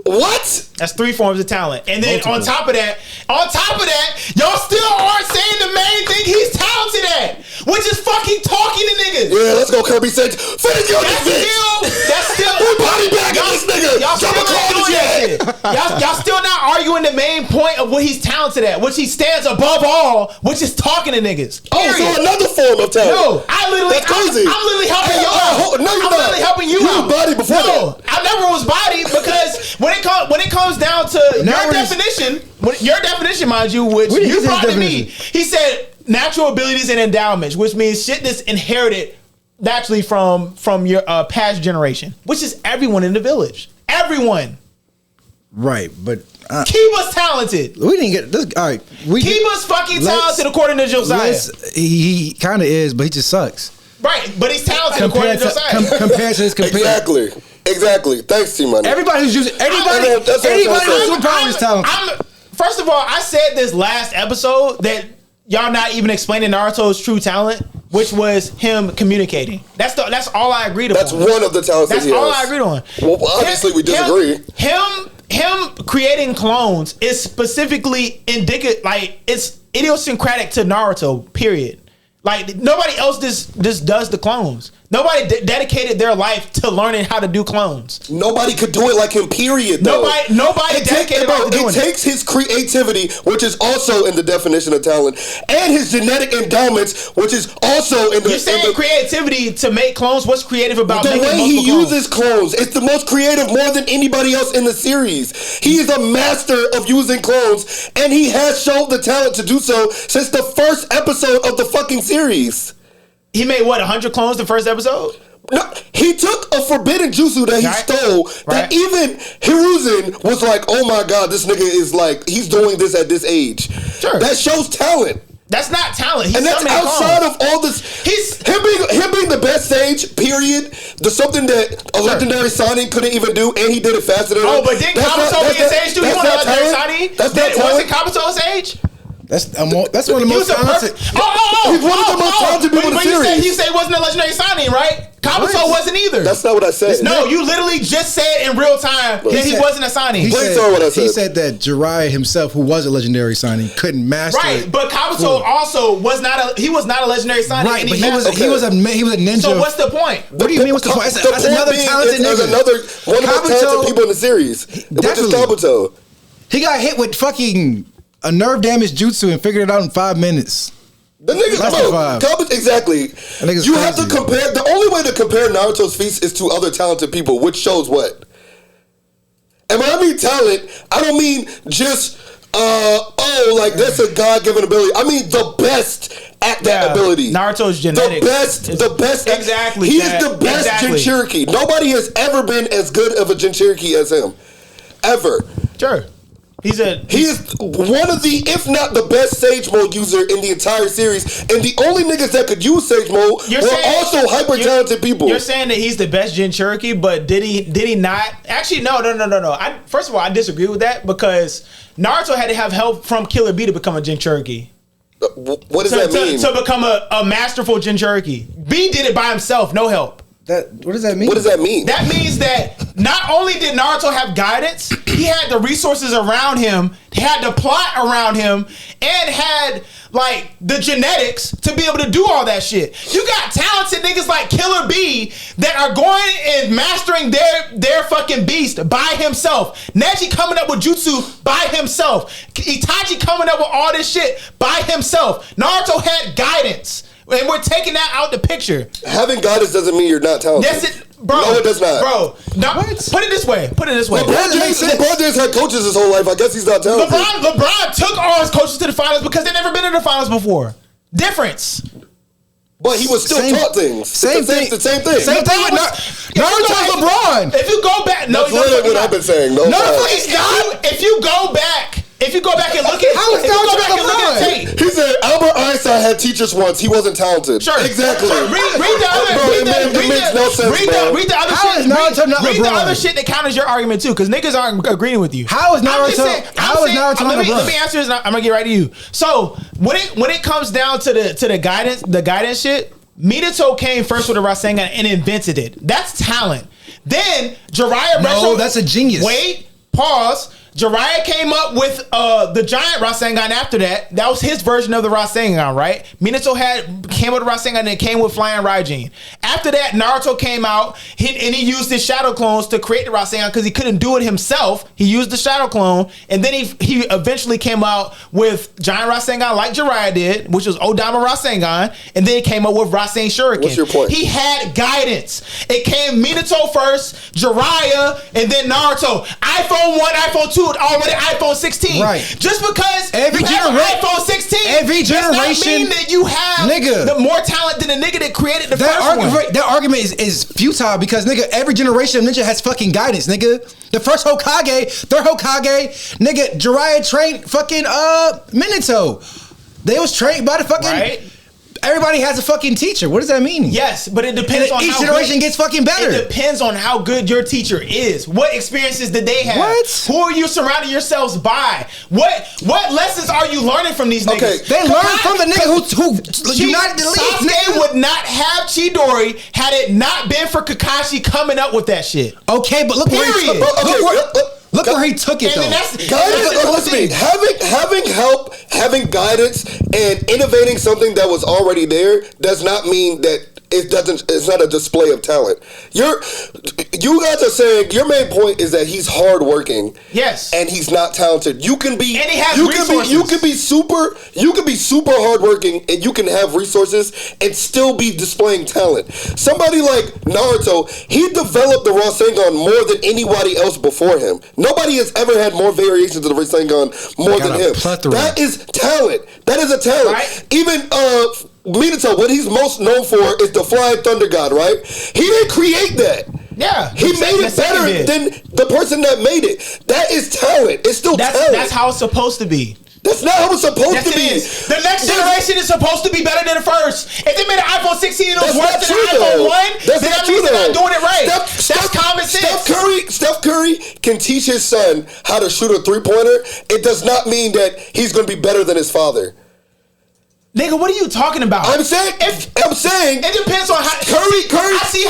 Speaker 4: What?
Speaker 3: That's 3 forms of talent. And then on top of that, y'all still aren't saying the main thing he's talented at, which is fucking talking to niggas.
Speaker 4: Yeah, let's go Kirby Sage. Finish your
Speaker 3: That's still
Speaker 4: body back in this nigga.
Speaker 3: Y'all still y'all still not arguing the main point of what he's talented at, which he stands above all, which is talking to niggas.
Speaker 4: Oh, so another form of talent.
Speaker 3: No, that's crazy. I'm literally helping you out.
Speaker 4: No, you're not.
Speaker 3: Literally helping you out.
Speaker 4: Body before
Speaker 3: that. I never was body because when it comes down to your definition, mind you, which you brought to me, he said natural abilities and endowments, which means shit that's inherited naturally from your past generation, which is everyone in the village. Everyone.
Speaker 2: Right, but
Speaker 3: Kiba's talented.
Speaker 2: We didn't get this. All right,
Speaker 3: Kiba's fucking talented according to Josiah.
Speaker 2: He kind of is, but he just sucks.
Speaker 3: Right, but he's talented according to Josiah.
Speaker 2: Compared to his competitors.
Speaker 4: Exactly. Thanks, T-Money.
Speaker 2: Everybody who's using anybody who's superpower is talented.
Speaker 3: First of all, I said this last episode that y'all not even explaining Naruto's true talent, which was him communicating. That's all I agreed on.
Speaker 4: That's one of the talents.
Speaker 3: That's all I agreed on.
Speaker 4: Well, obviously we disagree.
Speaker 3: Him creating clones is specifically indicative, like it's idiosyncratic to Naruto. Period. Like nobody else just does the clones. Nobody dedicated their life to learning how to do clones.
Speaker 4: Nobody could do it like him. Period. Though.
Speaker 3: Nobody dedicated to doing it.
Speaker 4: It takes his creativity, which is also in the definition of talent, and his genetic endowments, which is also in the.
Speaker 3: You're saying creativity to make clones. What's creative about
Speaker 4: the
Speaker 3: making
Speaker 4: way
Speaker 3: multiple
Speaker 4: he uses clones? It's the most creative, more than anybody else in the series. He is a master of using clones, and he has shown the talent to do so since the first episode of the fucking series.
Speaker 3: He made 100 clones the first episode?
Speaker 4: No, he took a forbidden jutsu that he stole. That even Hiruzen was like, "Oh my god, this nigga is like he's doing this at this age."
Speaker 3: Sure,
Speaker 4: that shows talent.
Speaker 3: That's not talent.
Speaker 4: And that's outside of all this. Him being the best sage. Period. There's something that a legendary signing couldn't even do, and he did it faster than.
Speaker 3: Oh, but didn't Kabuto be a sage too? He wasn't a legendary signing. Wasn't Kabuto a sage?
Speaker 2: That's one of the most talented.
Speaker 4: He's one of the most talented people in the series.
Speaker 3: You say he wasn't a legendary signing, right? Kabuto wasn't either.
Speaker 4: That's not what I said.
Speaker 3: No, you literally just said in real time that he wasn't a signing.
Speaker 2: He said that Jiraiya himself, who was a legendary signing, couldn't master it.
Speaker 3: Right, but Kabuto also was not a legendary signing.
Speaker 2: Right, but he was a ninja.
Speaker 3: So what's the point?
Speaker 2: What do you mean? What's the point? That's another talented nigga.
Speaker 4: There's another one of the talented people in the series, which is Kabuto.
Speaker 2: He got hit with fucking a nerve damage jutsu and figured it out in 5 minutes.
Speaker 4: The nigga, exactly. You have to compare. The only way to compare Naruto's feats is to other talented people, which shows what. And when I mean talent, I don't mean just like that's a God-given ability. I mean the best at that ability.
Speaker 3: Naruto's genetics.
Speaker 4: The best.
Speaker 3: Exactly.
Speaker 4: He is the best Jinchuriki. Nobody has ever been as good of a Jinchuriki as him, ever.
Speaker 3: Sure. He
Speaker 4: is one of the, if not the best Sage Mode user in the entire series, and the only niggas that could use Sage Mode were also hyper talented people.
Speaker 3: You're saying that he's the best Jinchuriki, but did he not? Actually, no. First of all, I disagree with that because Naruto had to have help from Killer Bee to become a Jinchuriki.
Speaker 4: What does that mean?
Speaker 3: To become a masterful Jinchuriki. Bee did it by himself, no help.
Speaker 2: What does that mean?
Speaker 4: What does that mean?
Speaker 3: That means that not only did Naruto have guidance, he had the resources around him, he had the plot around him, and had like the genetics to be able to do all that shit. You got talented niggas like Killer Bee that are going and mastering their fucking beast by himself. Neji coming up with jutsu by himself. Itachi coming up with all this shit by himself. Naruto had guidance. And we're taking that out the picture.
Speaker 4: Having guidance doesn't mean you're not talented.
Speaker 3: Yes, bro.
Speaker 4: No, it does not.
Speaker 3: Bro, put it this way.
Speaker 4: LeBron James had coaches his whole life. I guess he's not talented.
Speaker 3: LeBron took all his coaches to the finals because they've never been in the finals before. Difference.
Speaker 4: But he was still taught things.
Speaker 2: Same thing.
Speaker 4: The same thing.
Speaker 2: Same thing with Naruto's LeBron.
Speaker 3: If you go back,
Speaker 4: that's literally what I've been saying.
Speaker 3: If you go back and look at
Speaker 2: Tate.
Speaker 4: He said Albert Einstein guy had teachers once. He wasn't talented.
Speaker 3: Sure.
Speaker 4: Exactly.
Speaker 3: Read the other.
Speaker 4: Bro, it makes no sense, bro.
Speaker 3: Read the other
Speaker 2: How
Speaker 3: shit.
Speaker 2: is Naruto not
Speaker 3: read the
Speaker 2: LeBron?
Speaker 3: other shit that counters your argument too, because niggas aren't agreeing with you.
Speaker 2: How is Naruto? Naruto not
Speaker 3: Let
Speaker 2: LeBron?
Speaker 3: me answer this. I'm gonna get right to you. So when it comes down to the guidance shit, Minato came first with the Rasengan and invented it. That's talent. Then Jiraiya
Speaker 2: No, that's a genius.
Speaker 3: Wait, pause. Jiraiya came up with the giant Rasengan after that. That was his version of the Rasengan, right? Minato came with the Rasengan and it came with Flying Raijin. After that, Naruto came out and he used his shadow clones to create the Rasengan because he couldn't do it himself. He used the shadow clone, and then he eventually came out with giant Rasengan like Jiraiya did, which was Odama Rasengan, and then he came up with Rasen Shuriken.
Speaker 4: What's your point?
Speaker 3: He had guidance. It came Minato first, Jiraiya, and then Naruto. iPhone 1, iPhone 2, already iPhone 16.
Speaker 2: Right.
Speaker 3: Just because
Speaker 2: every
Speaker 3: you have an
Speaker 2: generation,
Speaker 3: iPhone 16,
Speaker 2: every
Speaker 3: does not
Speaker 2: generation,
Speaker 3: mean that you have the more talent than the nigga that created the first one.
Speaker 2: That argument is futile because nigga, every generation of ninja has fucking guidance, nigga. The first Hokage, third Hokage, nigga, Jiraiya trained fucking Minato. They was trained by the fucking.
Speaker 3: Right.
Speaker 2: Everybody has a fucking teacher. What does that mean?
Speaker 3: Yes, but it depends on
Speaker 2: each
Speaker 3: how
Speaker 2: generation
Speaker 3: good,
Speaker 2: gets fucking better.
Speaker 3: It depends on how good your teacher is. What experiences did they have?
Speaker 2: What?
Speaker 3: Who are you surrounding yourselves by? What lessons are you learning from these niggas?
Speaker 2: Okay, they learned from the nigga who united the league.
Speaker 3: Sasuke would not have Chidori had it not been for Kakashi coming up with that shit.
Speaker 2: Okay, but look where he took it. Look where he took it, though.
Speaker 4: Listen to me. Having help, having guidance, and innovating something that was already there does not mean that it's not a display of talent. You guys are saying your main point is that he's hardworking.
Speaker 3: Yes.
Speaker 4: And he's not talented. You can be.
Speaker 3: And he has resources.
Speaker 4: You can be super hardworking, and you can have resources and still be displaying talent. Somebody like Naruto, he developed the Rasengan more than anybody else before him. Nobody has ever had more variations of the Rasengan more than him.
Speaker 2: Plethora.
Speaker 4: That is talent. That is a talent.
Speaker 3: Right.
Speaker 4: Even Minato, what he's most known for is the Flying Thunder God, right? He didn't create that.
Speaker 3: Yeah.
Speaker 4: He made it better than the person that made it. That is talent. It's still talent.
Speaker 3: That's how it's supposed to be.
Speaker 4: That's not how it's supposed to be.
Speaker 3: The next generation is supposed to be better than the first. If they made an iPhone 16 and it was worse than an iPhone 1, then that means they're not doing it right. That's common sense.
Speaker 4: Steph Curry can teach his son how to shoot a three-pointer. It does not mean that he's going to be better than his father.
Speaker 3: Nigga, what are you talking about?
Speaker 4: I'm saying
Speaker 3: it depends on how
Speaker 4: Curry.
Speaker 3: I see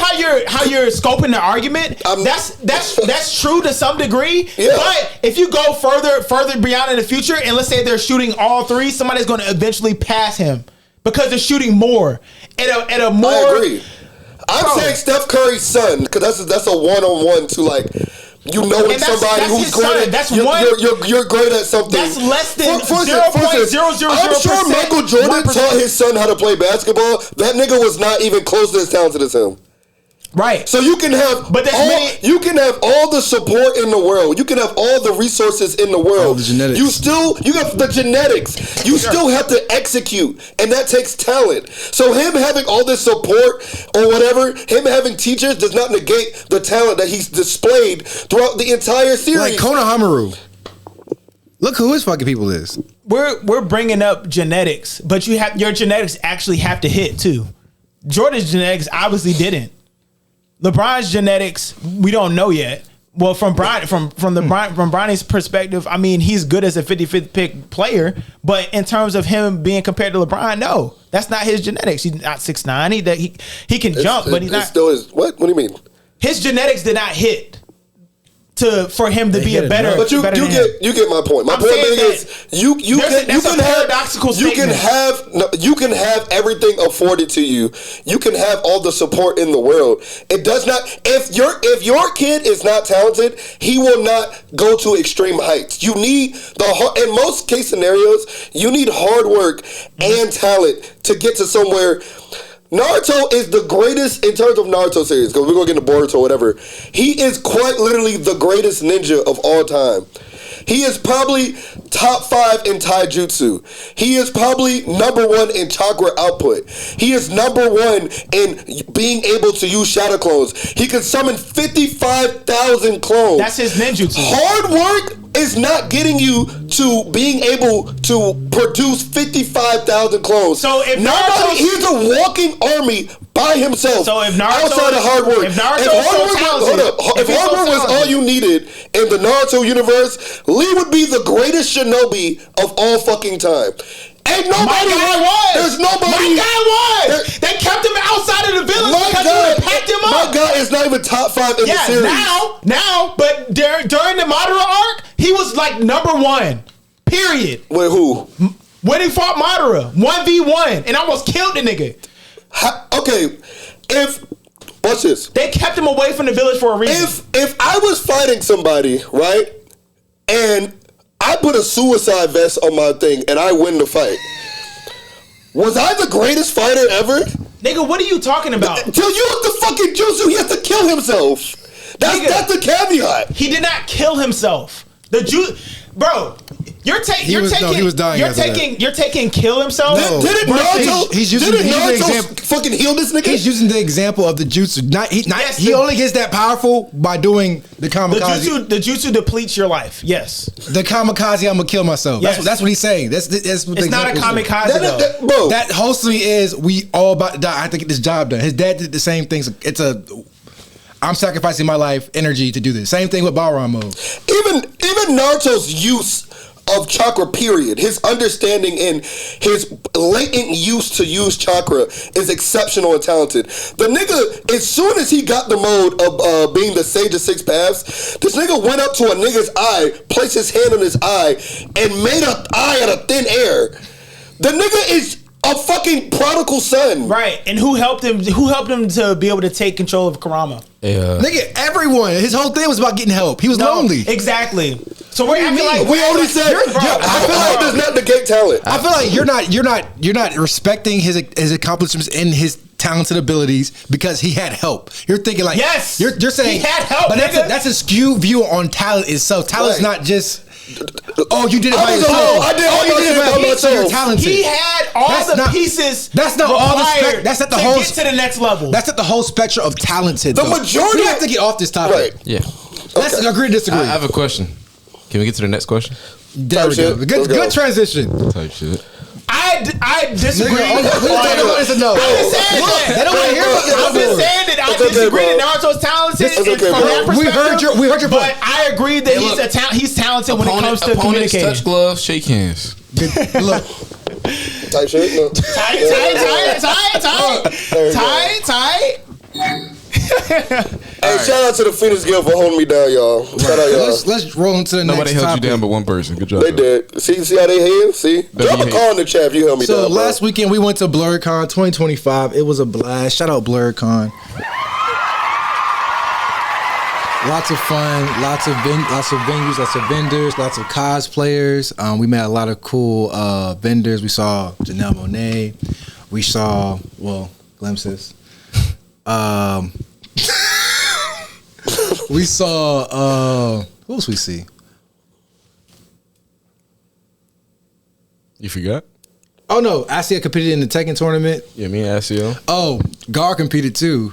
Speaker 3: how you're scoping the argument. That's true to some degree.
Speaker 4: Yeah.
Speaker 3: But if you go further beyond in the future, and let's say they're shooting all three, somebody's going to eventually pass him because they're shooting more at a more.
Speaker 4: I agree. I'm saying Steph Curry's son, because that's a one-on-one to like. You know, it's somebody who's great. You're great at something.
Speaker 3: That's less than
Speaker 4: 0.000. I'm sure Michael Jordan taught his son how to play basketball. That nigga was not even close to as talented as him.
Speaker 3: Right.
Speaker 4: So you can have you can have all the support in the world. You can have all the resources in the world.
Speaker 2: All the genetics.
Speaker 4: You have the genetics. You still have to execute, and that takes talent. So him having all this support or whatever, him having teachers does not negate the talent that he's displayed throughout the entire series.
Speaker 2: Like Konohamaru. Look who his fucking people is.
Speaker 3: We're bringing up genetics, but your genetics actually have to hit too. Jordan's genetics obviously didn't. LeBron's genetics, we don't know yet. Well, from Bronny's perspective, I mean, he's good as a 55th pick player, but in terms of him being compared to LeBron, no, that's not his genetics. He's not 6'9". He can jump, but he's not.
Speaker 4: Still is what? What do you mean?
Speaker 3: His genetics did not hit for him to be a better.
Speaker 4: But you get my point. My point is you can have everything afforded to you. You can have all the support in the world. It does not. If your kid is not talented, he will not go to extreme heights. You need in most case scenarios, you need hard work and talent to get to somewhere. Naruto is the greatest in terms of Naruto series, because we're going to get into Boruto or whatever. He is quite literally the greatest ninja of all time. He is probably top 5 in taijutsu. He is probably number 1 in chakra output. He is number 1 in being able to use shadow clones. He can summon 55,000 clones.
Speaker 3: That's his ninjutsu.
Speaker 4: Hard work is not getting you to being able to produce 55,000 clones.
Speaker 3: So if
Speaker 4: he's a walking army by himself.
Speaker 3: So if Naruto,
Speaker 4: outside of hard work,
Speaker 3: if hard
Speaker 4: work was all you needed in the Naruto universe, Lee would be the greatest shinobi of all fucking time. Ain't nobody.
Speaker 3: My guy was.
Speaker 4: There's nobody.
Speaker 3: My guy was. They kept him outside of the village because they packed him up.
Speaker 4: My guy is not even top 5 in the series.
Speaker 3: Now, but during the Madara arc, he was like number 1. Period.
Speaker 4: Wait, who?
Speaker 3: When he fought Madara, 1v1, and almost killed the nigga.
Speaker 4: Okay, watch this.
Speaker 3: They kept him away from the village for a reason.
Speaker 4: If I was fighting somebody, right, and I put a suicide vest on my thing and I win the fight, was I the greatest fighter ever?
Speaker 3: Nigga, what are you talking about?
Speaker 4: Till you have the fucking jutsu, he has to kill himself. That's the caveat.
Speaker 3: He did not kill himself. Bro, you're taking kill himself.
Speaker 4: No, didn't Naruto fucking heal this nigga?
Speaker 2: He's using the example of the jutsu. He only gets that powerful by doing the kamikaze.
Speaker 3: The jutsu depletes your life. Yes.
Speaker 2: The kamikaze, I'm gonna kill myself.
Speaker 3: Yes.
Speaker 2: That's what he's saying. That's what
Speaker 3: it's not a kamikaze though.
Speaker 4: Bro,
Speaker 2: that wholesomely is we all about to die. I have to get this job done. His dad did the same things. I'm sacrificing my life, energy to do this. Same thing with Balrog mode.
Speaker 4: Even Naruto's use of chakra, period, his understanding and his latent use to use chakra is exceptional and talented. The nigga, as soon as he got the mode of being the Sage of Six Paths, this nigga went up to a nigga's eye, placed his hand on his eye, and made an eye out of thin air. The nigga is a fucking prodigal son.
Speaker 3: Right. And who helped him to be able to take control of Kurama?
Speaker 1: Yeah.
Speaker 2: Nigga, everyone. His whole thing was about getting help. He was lonely.
Speaker 3: Exactly. So we're acting like
Speaker 4: we already said I feel like does not negate talent.
Speaker 2: I feel like you're not respecting his accomplishments and his talented abilities because he had help. You're thinking like
Speaker 3: yes,
Speaker 2: you're saying
Speaker 3: he had help,
Speaker 2: but that's a skewed view on talent itself. Talent's not just you did it by yourself.
Speaker 4: I did all you did it by myself.
Speaker 2: You're talented.
Speaker 3: He had all pieces.
Speaker 2: That's not all the that's not the whole
Speaker 3: get to the next level.
Speaker 2: That's not the whole spectrum of talented.
Speaker 4: The majority.
Speaker 2: We have to get off this topic.
Speaker 4: Right.
Speaker 1: Yeah.
Speaker 2: Let's agree to disagree.
Speaker 1: I have a question. Can we get to the next question?
Speaker 2: There we go. Good transition.
Speaker 1: Type shit.
Speaker 3: I disagree.
Speaker 2: No. They don't want to hear about this.
Speaker 3: I'm just saying that I disagree that Naruto's talented from that perspective.
Speaker 2: We heard your point.
Speaker 3: But I agree that he's talented when it comes to communicating.
Speaker 1: Touch gloves, shake hands.
Speaker 2: Look.
Speaker 4: Tight shit. No.
Speaker 3: Tight.
Speaker 4: Hey, shout out to the Phoenix Guild for holding me down, y'all. Shout out, y'all.
Speaker 2: Let's roll into the
Speaker 1: Nobody
Speaker 2: next
Speaker 1: held
Speaker 2: topic.
Speaker 1: you down but one person. Good job.
Speaker 4: They did. See how they hate? See? Drop a call in the chat if you held me down.
Speaker 2: So last weekend we went to Blerdcon 2025. It was a blast. Shout out Blerdcon. Lots of fun, lots of venues, lots of vendors, lots of cosplayers. We met a lot of cool vendors. We saw Janelle Monáe. We saw glimpses. We saw who else we see?
Speaker 1: You forgot?
Speaker 2: Oh no, Asia competed in the Tekken tournament.
Speaker 1: Yeah, me and Asio.
Speaker 2: Oh, Gar competed too.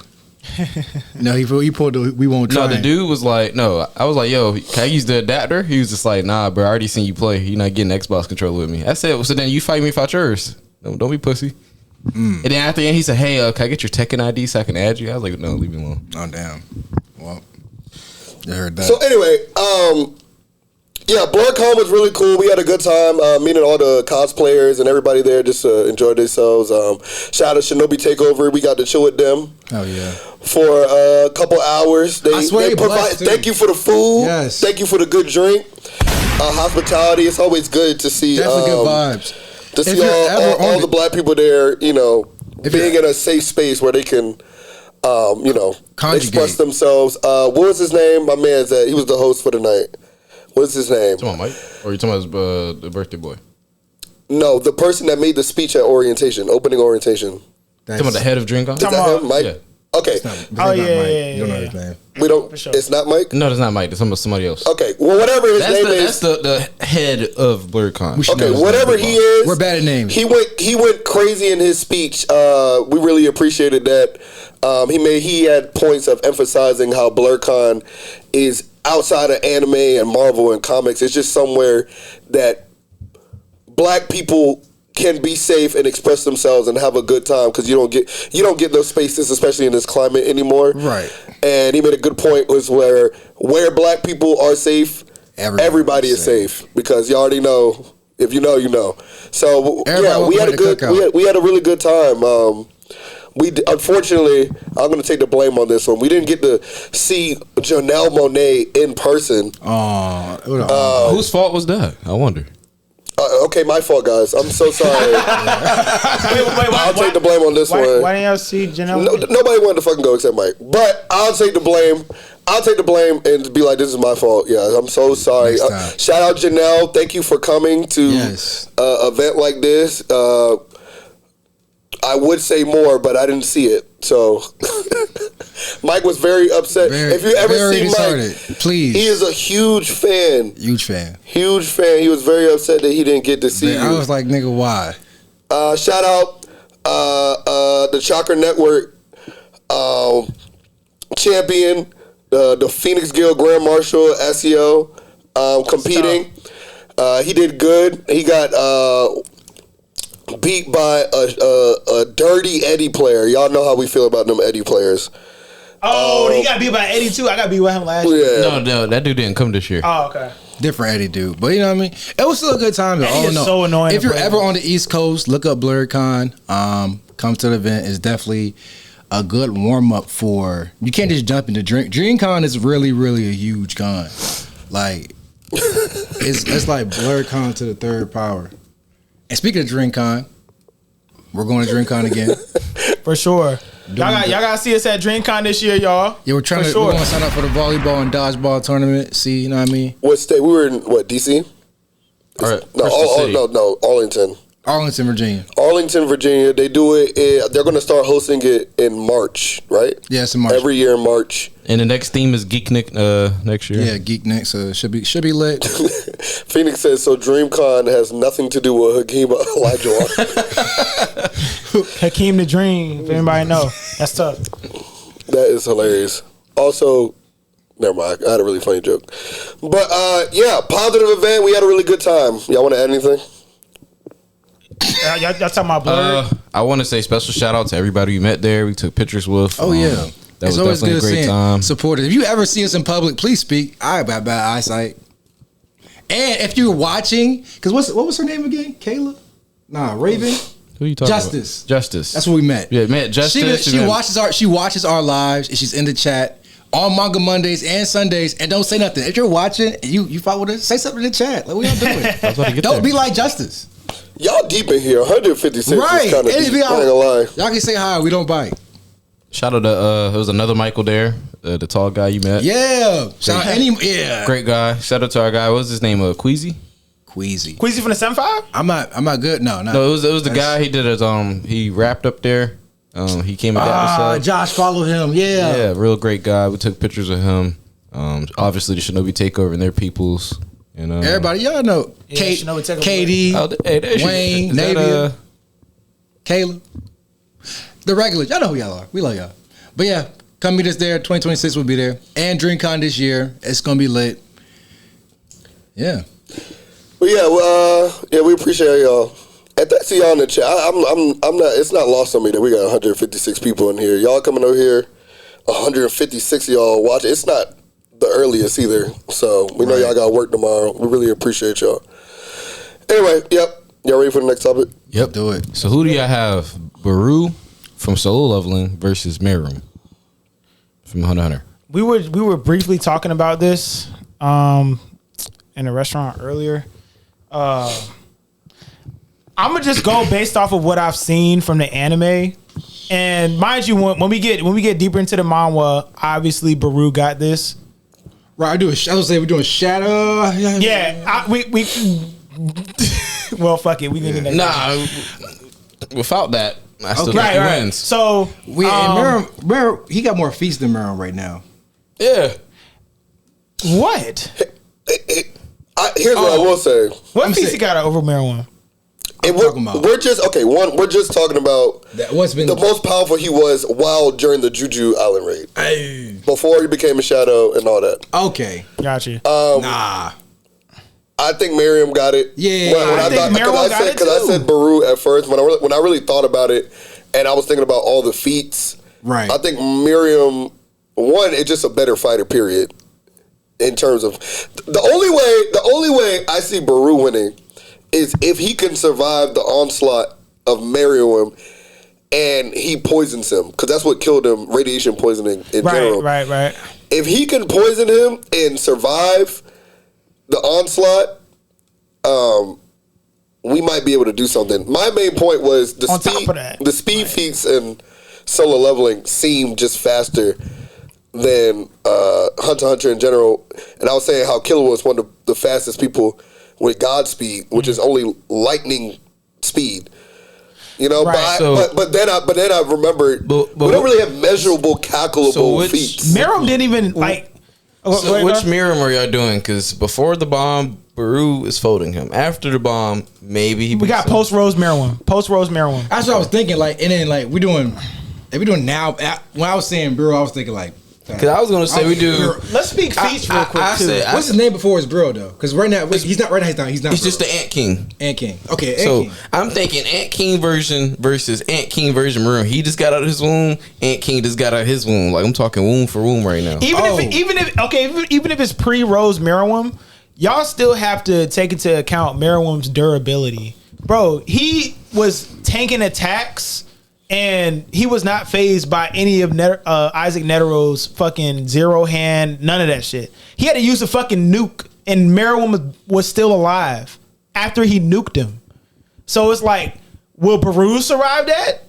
Speaker 2: No, he pulled the we won't try.
Speaker 1: No, the dude was like, no. I was like, yo, can I use the adapter? He was just like, nah, bro, I already seen you play. You're not getting Xbox controller with me. I said, well, so then you fight me without yours. Don't be pussy. And then after the end, he said, hey, can I get your Tekken ID so I can add you? I was like, no, leave me alone.
Speaker 2: Oh damn. Well, you heard that.
Speaker 4: So anyway, yeah, Blerdcon was really cool. We had a good time meeting all the cosplayers and everybody there. Just enjoyed themselves. Shout out to Shinobi Takeover. We got to chill with them.
Speaker 2: Oh yeah.
Speaker 4: For a couple hours. They provide. Thank you for the food.
Speaker 2: Yes.
Speaker 4: Thank you for the good drink. Hospitality. It's always good to see.
Speaker 2: Definitely good vibes.
Speaker 4: To see all the black people there. You know, being in a safe space where they can. Express themselves. What was his name? My man's that he was the host for the night. What's his name?
Speaker 1: Come on, Mike. Or are you talking about the birthday boy?
Speaker 4: No, the person that made the speech at orientation, opening orientation.
Speaker 1: Talking about the head of DreamCon?
Speaker 4: Is that him, Mike?
Speaker 1: Yeah.
Speaker 4: Okay.
Speaker 2: Yeah. You don't know his name.
Speaker 4: We don't. Sure. It's not Mike.
Speaker 1: No, it's not Mike. It's somebody else.
Speaker 4: Okay. Well, whatever his name is.
Speaker 1: That's the head of Blerdcon.
Speaker 4: Okay. Whatever he is.
Speaker 2: We're bad at names.
Speaker 4: He went crazy in his speech. We really appreciated that. He had points of emphasizing how Blerdcon is outside of anime and Marvel and comics. It's just somewhere that black people can be safe and express themselves and have a good time, because you don't get those spaces, especially in this climate anymore.
Speaker 2: Right.
Speaker 4: And he made a good point, was where black people are safe, everybody is safe, because you already know. If you know, you know. So we had a really good time. Unfortunately, I'm going to take the blame on this one. We didn't get to see Janelle Monáe in person.
Speaker 1: Whose fault was that? I wonder.
Speaker 4: Okay, my fault, guys. I'm so sorry. I'll take the blame on this one.
Speaker 3: Why didn't y'all see Janelle?
Speaker 4: Nobody wanted to fucking go except Mike. But I'll take the blame. And be like, this is my fault. Yeah, I'm so sorry. Shout out Janelle. Thank you for coming to an event like this. I would say more, but I didn't see it. So Mike was very upset. If you ever see Mike,
Speaker 2: please.
Speaker 4: He is a huge fan.
Speaker 2: Huge fan.
Speaker 4: He was very upset that he didn't get to see you.
Speaker 2: I was like, nigga, why?
Speaker 4: Shout out the Chakra Network champion, the Phoenix Guild Grand Marshal SEO, competing. He did good. He got beat by a dirty Eddie player. Y'all know how we feel about them Eddie players.
Speaker 3: He got beat by Eddie too. I got beat with him last year.
Speaker 1: No, that dude didn't come this year.
Speaker 3: Oh, okay.
Speaker 2: Different Eddie dude, but you know what I mean. It was still a good time.
Speaker 3: Eddie is so annoying.
Speaker 2: If you're ever on the East Coast, look up Blerdcon. Come to the event. It's definitely a good warm up for. You can't just jump into DreamCon is really, really a huge con. Like it's like Blerdcon to the third power. And speaking of DreamCon, we're going to DreamCon again.
Speaker 3: For sure. Y'all gotta see us at DreamCon this year, y'all.
Speaker 2: Yeah, we're trying to we're gonna sign up for the volleyball and dodgeball tournament. See, you know what I mean?
Speaker 4: What state? We were in DC? No, Arlington.
Speaker 2: Arlington, Virginia.
Speaker 4: Arlington, Virginia. They do it. They're going to start hosting it in March, right?
Speaker 2: Yeah, it's in March.
Speaker 4: Every year in March.
Speaker 1: And the next theme is Geeknik next year.
Speaker 2: Yeah, Geeknik. So should be lit.
Speaker 4: Phoenix says so. DreamCon has nothing to do with Hakeem Olajuwon.
Speaker 3: Hakeem the Dream. If anybody know, that's tough.
Speaker 4: That is hilarious. Also, never mind. I had a really funny joke. But yeah, positive event. We had a really good time. Y'all want to add anything?
Speaker 3: Y'all talking about Blerd?
Speaker 1: I want to say special shout out to everybody we met there. We took pictures with.
Speaker 2: Oh yeah,
Speaker 1: that was definitely a great time.
Speaker 2: Supporters. If you ever see us in public, please speak. I have bad eyesight. And if you're watching, because what was her name again? Kayla? Nah, Raven.
Speaker 1: Who are you talking
Speaker 2: Justice.
Speaker 1: about? Justice.
Speaker 2: That's where we met.
Speaker 1: Yeah, met Justice.
Speaker 2: She watches our lives, and she's in the chat on Manga Mondays and Sundays, and don't say nothing. If you're watching and you follow us, say something in the chat. Like, what y'all doing? Don't be like Justice.
Speaker 4: Y'all deep in here. 156
Speaker 2: right.
Speaker 4: is kind of deep. I ain't gonna lie.
Speaker 2: Y'all can say hi. We don't bite.
Speaker 1: Shout out to there was another Michael there, the tall guy you met.
Speaker 2: Yeah. Shout out
Speaker 1: great guy. Shout out to our guy. What was his name? Queasy
Speaker 3: from the 7-5?
Speaker 2: I'm not good. No.
Speaker 1: No, it was the guy. He did his he rapped up there. He came and got us.
Speaker 2: Josh followed him. Yeah,
Speaker 1: real great guy. We took pictures of him. Obviously the Shinobi Takeover and their peoples. You know,
Speaker 2: everybody, y'all know. Katie, Wayne, Navia, Kayla, the regulars. Y'all know who y'all are. We love y'all. But yeah, come meet us there. 2026 will be there, and DreamCon this year. It's gonna be lit. Yeah.
Speaker 4: Well, yeah, we appreciate y'all. And thanks to y'all in the chat. I'm not. It's not lost on me that we got 156 people in here. Y'all coming over here, 156 of y'all watching. It's not the earliest either, so we know y'all got work tomorrow. We really appreciate y'all. Anyway, y'all ready for the next topic?
Speaker 1: Yep, do it. So who do y'all have? Beru from Solo Leveling versus MEREUM from Hunter x Hunter.
Speaker 3: We were briefly talking about this in a restaurant earlier. I'm gonna just go based off of what I've seen from the anime. And mind you, when we get deeper into the manga, obviously Beru got this.
Speaker 2: Right, I would say we're doing Shadow.
Speaker 3: Yeah, we well, fuck it. We need to
Speaker 1: without that, I still think he wins.
Speaker 3: So
Speaker 2: MEREUM, he got more feats than MEREUM right now.
Speaker 1: Yeah.
Speaker 3: What?
Speaker 4: Here's what I will say.
Speaker 3: What feats he got over MEREUM?
Speaker 4: We're just talking about
Speaker 2: what's been
Speaker 4: the most powerful he was while during the Juju Island raid. before he became a shadow and all that.
Speaker 2: Okay.
Speaker 3: Gotcha.
Speaker 2: Nah.
Speaker 4: I think Meruem got it.
Speaker 2: Yeah,
Speaker 3: I think Meruem got it too.
Speaker 4: Because I said Beru at first when I really thought about it, and I was thinking about all the feats.
Speaker 2: Right.
Speaker 4: I think Meruem, one, it's just a better fighter. Period. In terms of the only way I see Beru winning is if he can survive the onslaught of Meruem and he poisons him, because that's what killed him, radiation poisoning in general.
Speaker 3: Right.
Speaker 4: If he can poison him and survive the onslaught, we might be able to do something. My main point was the speed feats and solo leveling seem just faster than Hunter x Hunter in general. And I was saying how Killer was one of the fastest people with God speed, which is only lightning speed. You know,
Speaker 3: right.
Speaker 4: but then I remembered we don't really have measurable, calculable feats.
Speaker 3: Meruem didn't even like.
Speaker 1: Which Meruem are y'all doing? Because before the bomb, Beru is folding him. After the bomb, maybe
Speaker 3: we got post Rose Meruem. Post Rose Meruem.
Speaker 2: That's what I was thinking. Like, and then like if we're doing now. When I was saying Beru, I was thinking like.
Speaker 1: Because I was gonna say we do.
Speaker 3: Let's speak feats real quick too.
Speaker 2: What's his name before his Bro though? Because right now he's not. He's not.
Speaker 1: He's just the Ant King.
Speaker 2: Ant King. Okay.
Speaker 1: So I'm thinking Ant King version versus Ant King version Meruem. He just got out of his womb. Ant King just got out of his womb. Like I'm talking womb for womb right now.
Speaker 3: Even if it's pre Rose Meruem, y'all still have to take into account Meruem's durability, bro. He was tanking attacks. And he was not phased by any of Isaac Netero's fucking zero hand, none of that shit. He had to use a fucking nuke, and Meruem was still alive after he nuked him. So it's like, will Beru survive that?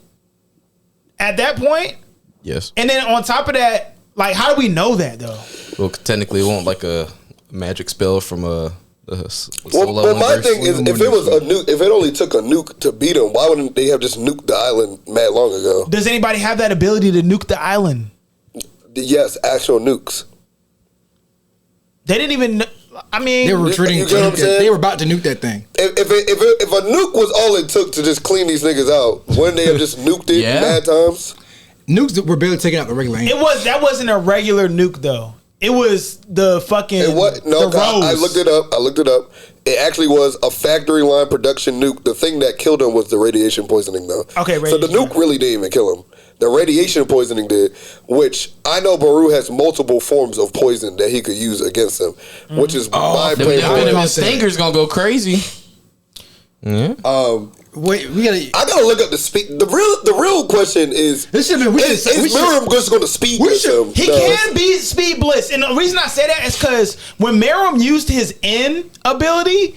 Speaker 3: At that point?
Speaker 1: Yes.
Speaker 3: And then on top of that, like, how do we know that though?
Speaker 1: Well, technically, it won't like a magic spell from a.
Speaker 4: Well, my thing is, if it was a nuke, if it only took a nuke to beat him, why wouldn't they have just nuked the island mad long ago?
Speaker 3: Does anybody have that ability to nuke the island?
Speaker 4: Yes, actual nukes.
Speaker 3: They didn't even. I mean,
Speaker 2: they were retreating.
Speaker 4: You know what I'm saying?
Speaker 2: They were about to nuke that thing.
Speaker 4: If a nuke was all it took to just clean these niggas out, wouldn't they have just nuked it mad times?
Speaker 2: Nukes that were barely taking out the regular.
Speaker 3: That wasn't a regular nuke though. It was the fucking.
Speaker 4: I looked it up. It actually was a factory line production nuke. The thing that killed him was the radiation poisoning, though. Okay, so the nuke really didn't even kill him. The radiation poisoning did, which I know Beru has multiple forms of poison that he could use against him, which is my plan.
Speaker 1: His stinger's gonna go crazy. Yeah.
Speaker 2: Wait, I
Speaker 4: gotta look up the speed. The real question is: is Meruem just going to speed blitz him?
Speaker 3: He can be speed blitz, and the reason I say that is because when Meruem used his N ability,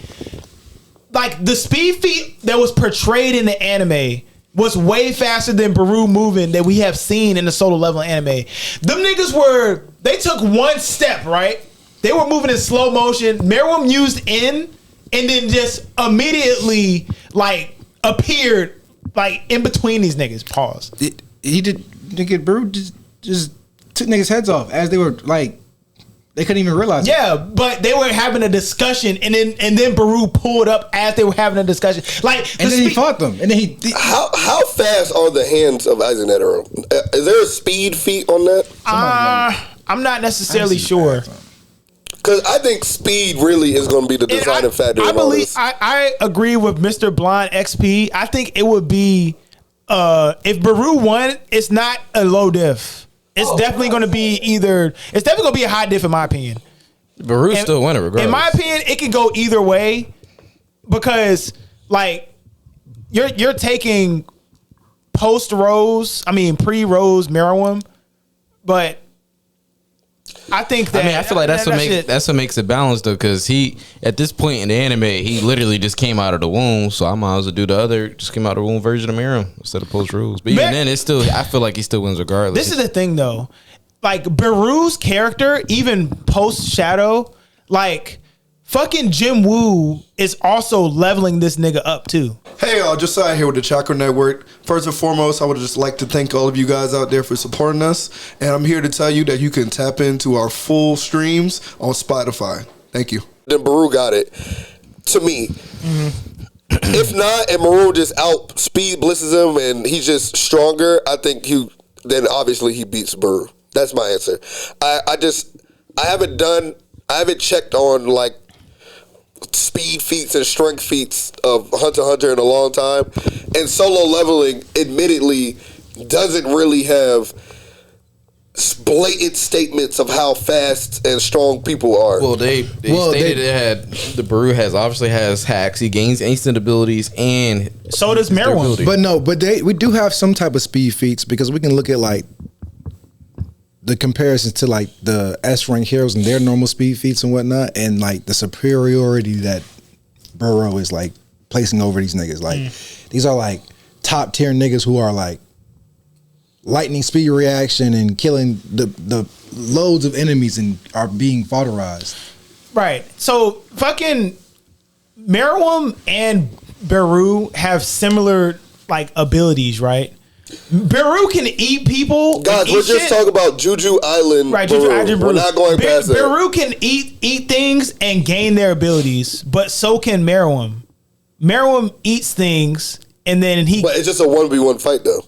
Speaker 3: like the speed feat that was portrayed in the anime was way faster than Beru moving that we have seen in the solo level anime. Them niggas they took one step, right? They were moving in slow motion. Meruem used N, and then just immediately appeared in between these niggas. Pause.
Speaker 2: Beru just took niggas' heads off as they were they couldn't even realize.
Speaker 3: Yeah, but they were having a discussion, and then Beru pulled up as they were having a discussion.
Speaker 2: And then he fought them, and then
Speaker 4: how fast are the hands of Isaac Netero? Is there a speed feat on that?
Speaker 3: I'm not necessarily sure.
Speaker 4: Because I think speed really is going to be the deciding factor.
Speaker 3: I agree with Mr. Blonde XP. I think it would be if Beru won, it's not a low diff. It's definitely going to be it's definitely going to be a high diff in my opinion.
Speaker 1: Beru's still winning regardless.
Speaker 3: In my opinion, it can go either way because you're taking pre-Rose Meruem, but I think that
Speaker 1: I feel like that's what makes it balanced though, because he at this point in the anime he literally just came out of the womb, so I might as well do the other just came out of the womb version of Meruem instead of post rules. But even then, I feel like he still wins regardless.
Speaker 3: This is the thing though, Beru's character, even post Shadow, fucking Jim Woo is also leveling this nigga up too.
Speaker 5: Hey y'all, Josiah here with the Chakra Network. First and foremost, I would just like to thank all of you guys out there for supporting us. And I'm here to tell you that you can tap into our full streams on Spotify. Thank you.
Speaker 4: Then Beru got it. To me. Mm-hmm. If not, and Meruem just out speed blitzes him and he's just stronger, I think then obviously he beats Beru. That's my answer. I haven't checked on like speed feats and strength feats of Hunter x Hunter in a long time, and solo leveling admittedly doesn't really have blatant statements of how fast and strong people are.
Speaker 1: Well, they stated it had the Beru obviously has hacks. He gains instant abilities, and
Speaker 3: so does Meruem.
Speaker 2: But we do have some type of speed feats, because we can look at like the comparisons to like the S rank heroes and their normal speed feats and whatnot, and like the superiority that Beru is like placing over these niggas. Like these are like top tier niggas who are like lightning speed reaction and killing the loads of enemies and are being fodderized.
Speaker 3: Right. So fucking Meruem and Beru have similar like abilities, right? Beru can eat people.
Speaker 4: Guys, we're just talking about Juju Island.
Speaker 3: Right,
Speaker 4: Beru.
Speaker 3: Juju Island.
Speaker 4: We're not going past that.
Speaker 3: Beru can eat things and gain their abilities, but so can Meruem. Meruem eats things and then he.
Speaker 4: But it's just a 1v1 fight, though.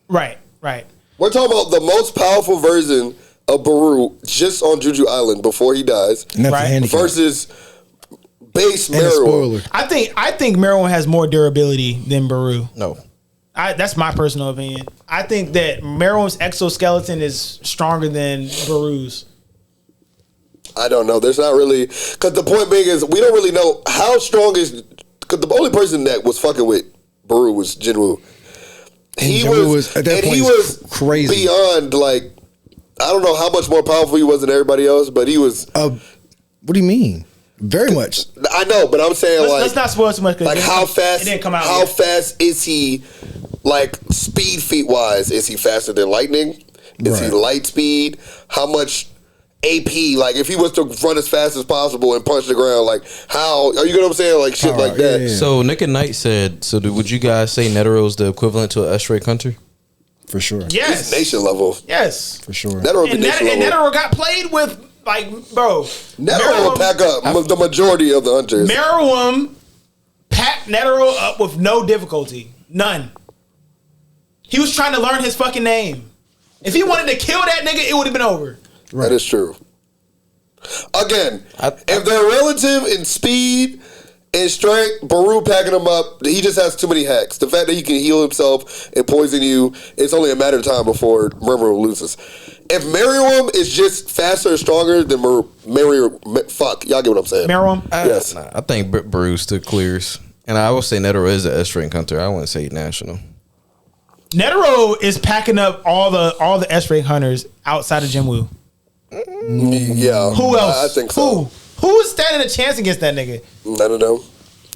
Speaker 3: Right.
Speaker 4: We're talking about the most powerful version of Beru just on Juju Island before he dies,
Speaker 2: And that's
Speaker 3: Right.
Speaker 2: a handicap.
Speaker 4: versus base
Speaker 2: And a
Speaker 4: Meruem.
Speaker 2: spoiler.
Speaker 3: I think Meruem has more durability than Beru.
Speaker 1: no.
Speaker 3: That's my personal opinion. I think that Meruem's exoskeleton is stronger than Beru's.
Speaker 4: I don't know. There's not really, because the point being is we don't really know how strong is. Because the only person that was fucking with Beru was Jinwoo. He
Speaker 2: Jinwoo
Speaker 4: was
Speaker 2: at that
Speaker 4: and
Speaker 2: point
Speaker 4: he
Speaker 2: was
Speaker 4: was
Speaker 2: crazy.
Speaker 4: beyond like I don't know how much more powerful he was than everybody else, but he was.
Speaker 2: What do you mean? Very much.
Speaker 4: I know, but I'm saying
Speaker 3: Let's not spoil too much. 'Cause
Speaker 4: like how fast?
Speaker 3: It didn't come out.
Speaker 4: How
Speaker 3: yet.
Speaker 4: fast is he? Like speed feet wise, is he faster than lightning? Is he
Speaker 2: Right.
Speaker 4: light speed? How much AP? Like if he was to run as fast as possible and punch the ground, like how are you know what I'm saying? Like shit like that.
Speaker 2: Yeah.
Speaker 1: So Nick and Knight said, would you guys say Netero is the equivalent to an S-rank hunter?
Speaker 2: For sure.
Speaker 3: Yes.
Speaker 4: It's nation level.
Speaker 3: Yes.
Speaker 2: For sure.
Speaker 4: Netero be
Speaker 3: And
Speaker 4: nation level.
Speaker 3: Netero got played with like bro.
Speaker 4: Netero will pack up the majority of the hunters.
Speaker 3: Meruem packed Netero up with no difficulty. None. He was trying to learn his fucking name. If he wanted to kill that nigga, it would have been over.
Speaker 4: That is true. Again, if they're relative in speed and strength, Beru packing him up, he just has too many hacks. The fact that he can heal himself and poison you, it's only a matter of time before Meruem loses. If Meruem is just faster and stronger than Meruem, fuck, y'all get what I'm saying.
Speaker 3: Meruem.
Speaker 4: Yes.
Speaker 1: I think Beru still clears. And I will say Netero is an S-rank hunter. I wouldn't say national.
Speaker 3: Netero is packing up all the S-rank hunters outside of Jinwoo.
Speaker 4: Yeah.
Speaker 3: Who else?
Speaker 4: I think so.
Speaker 3: Who is standing a chance against that nigga?
Speaker 4: I don't know.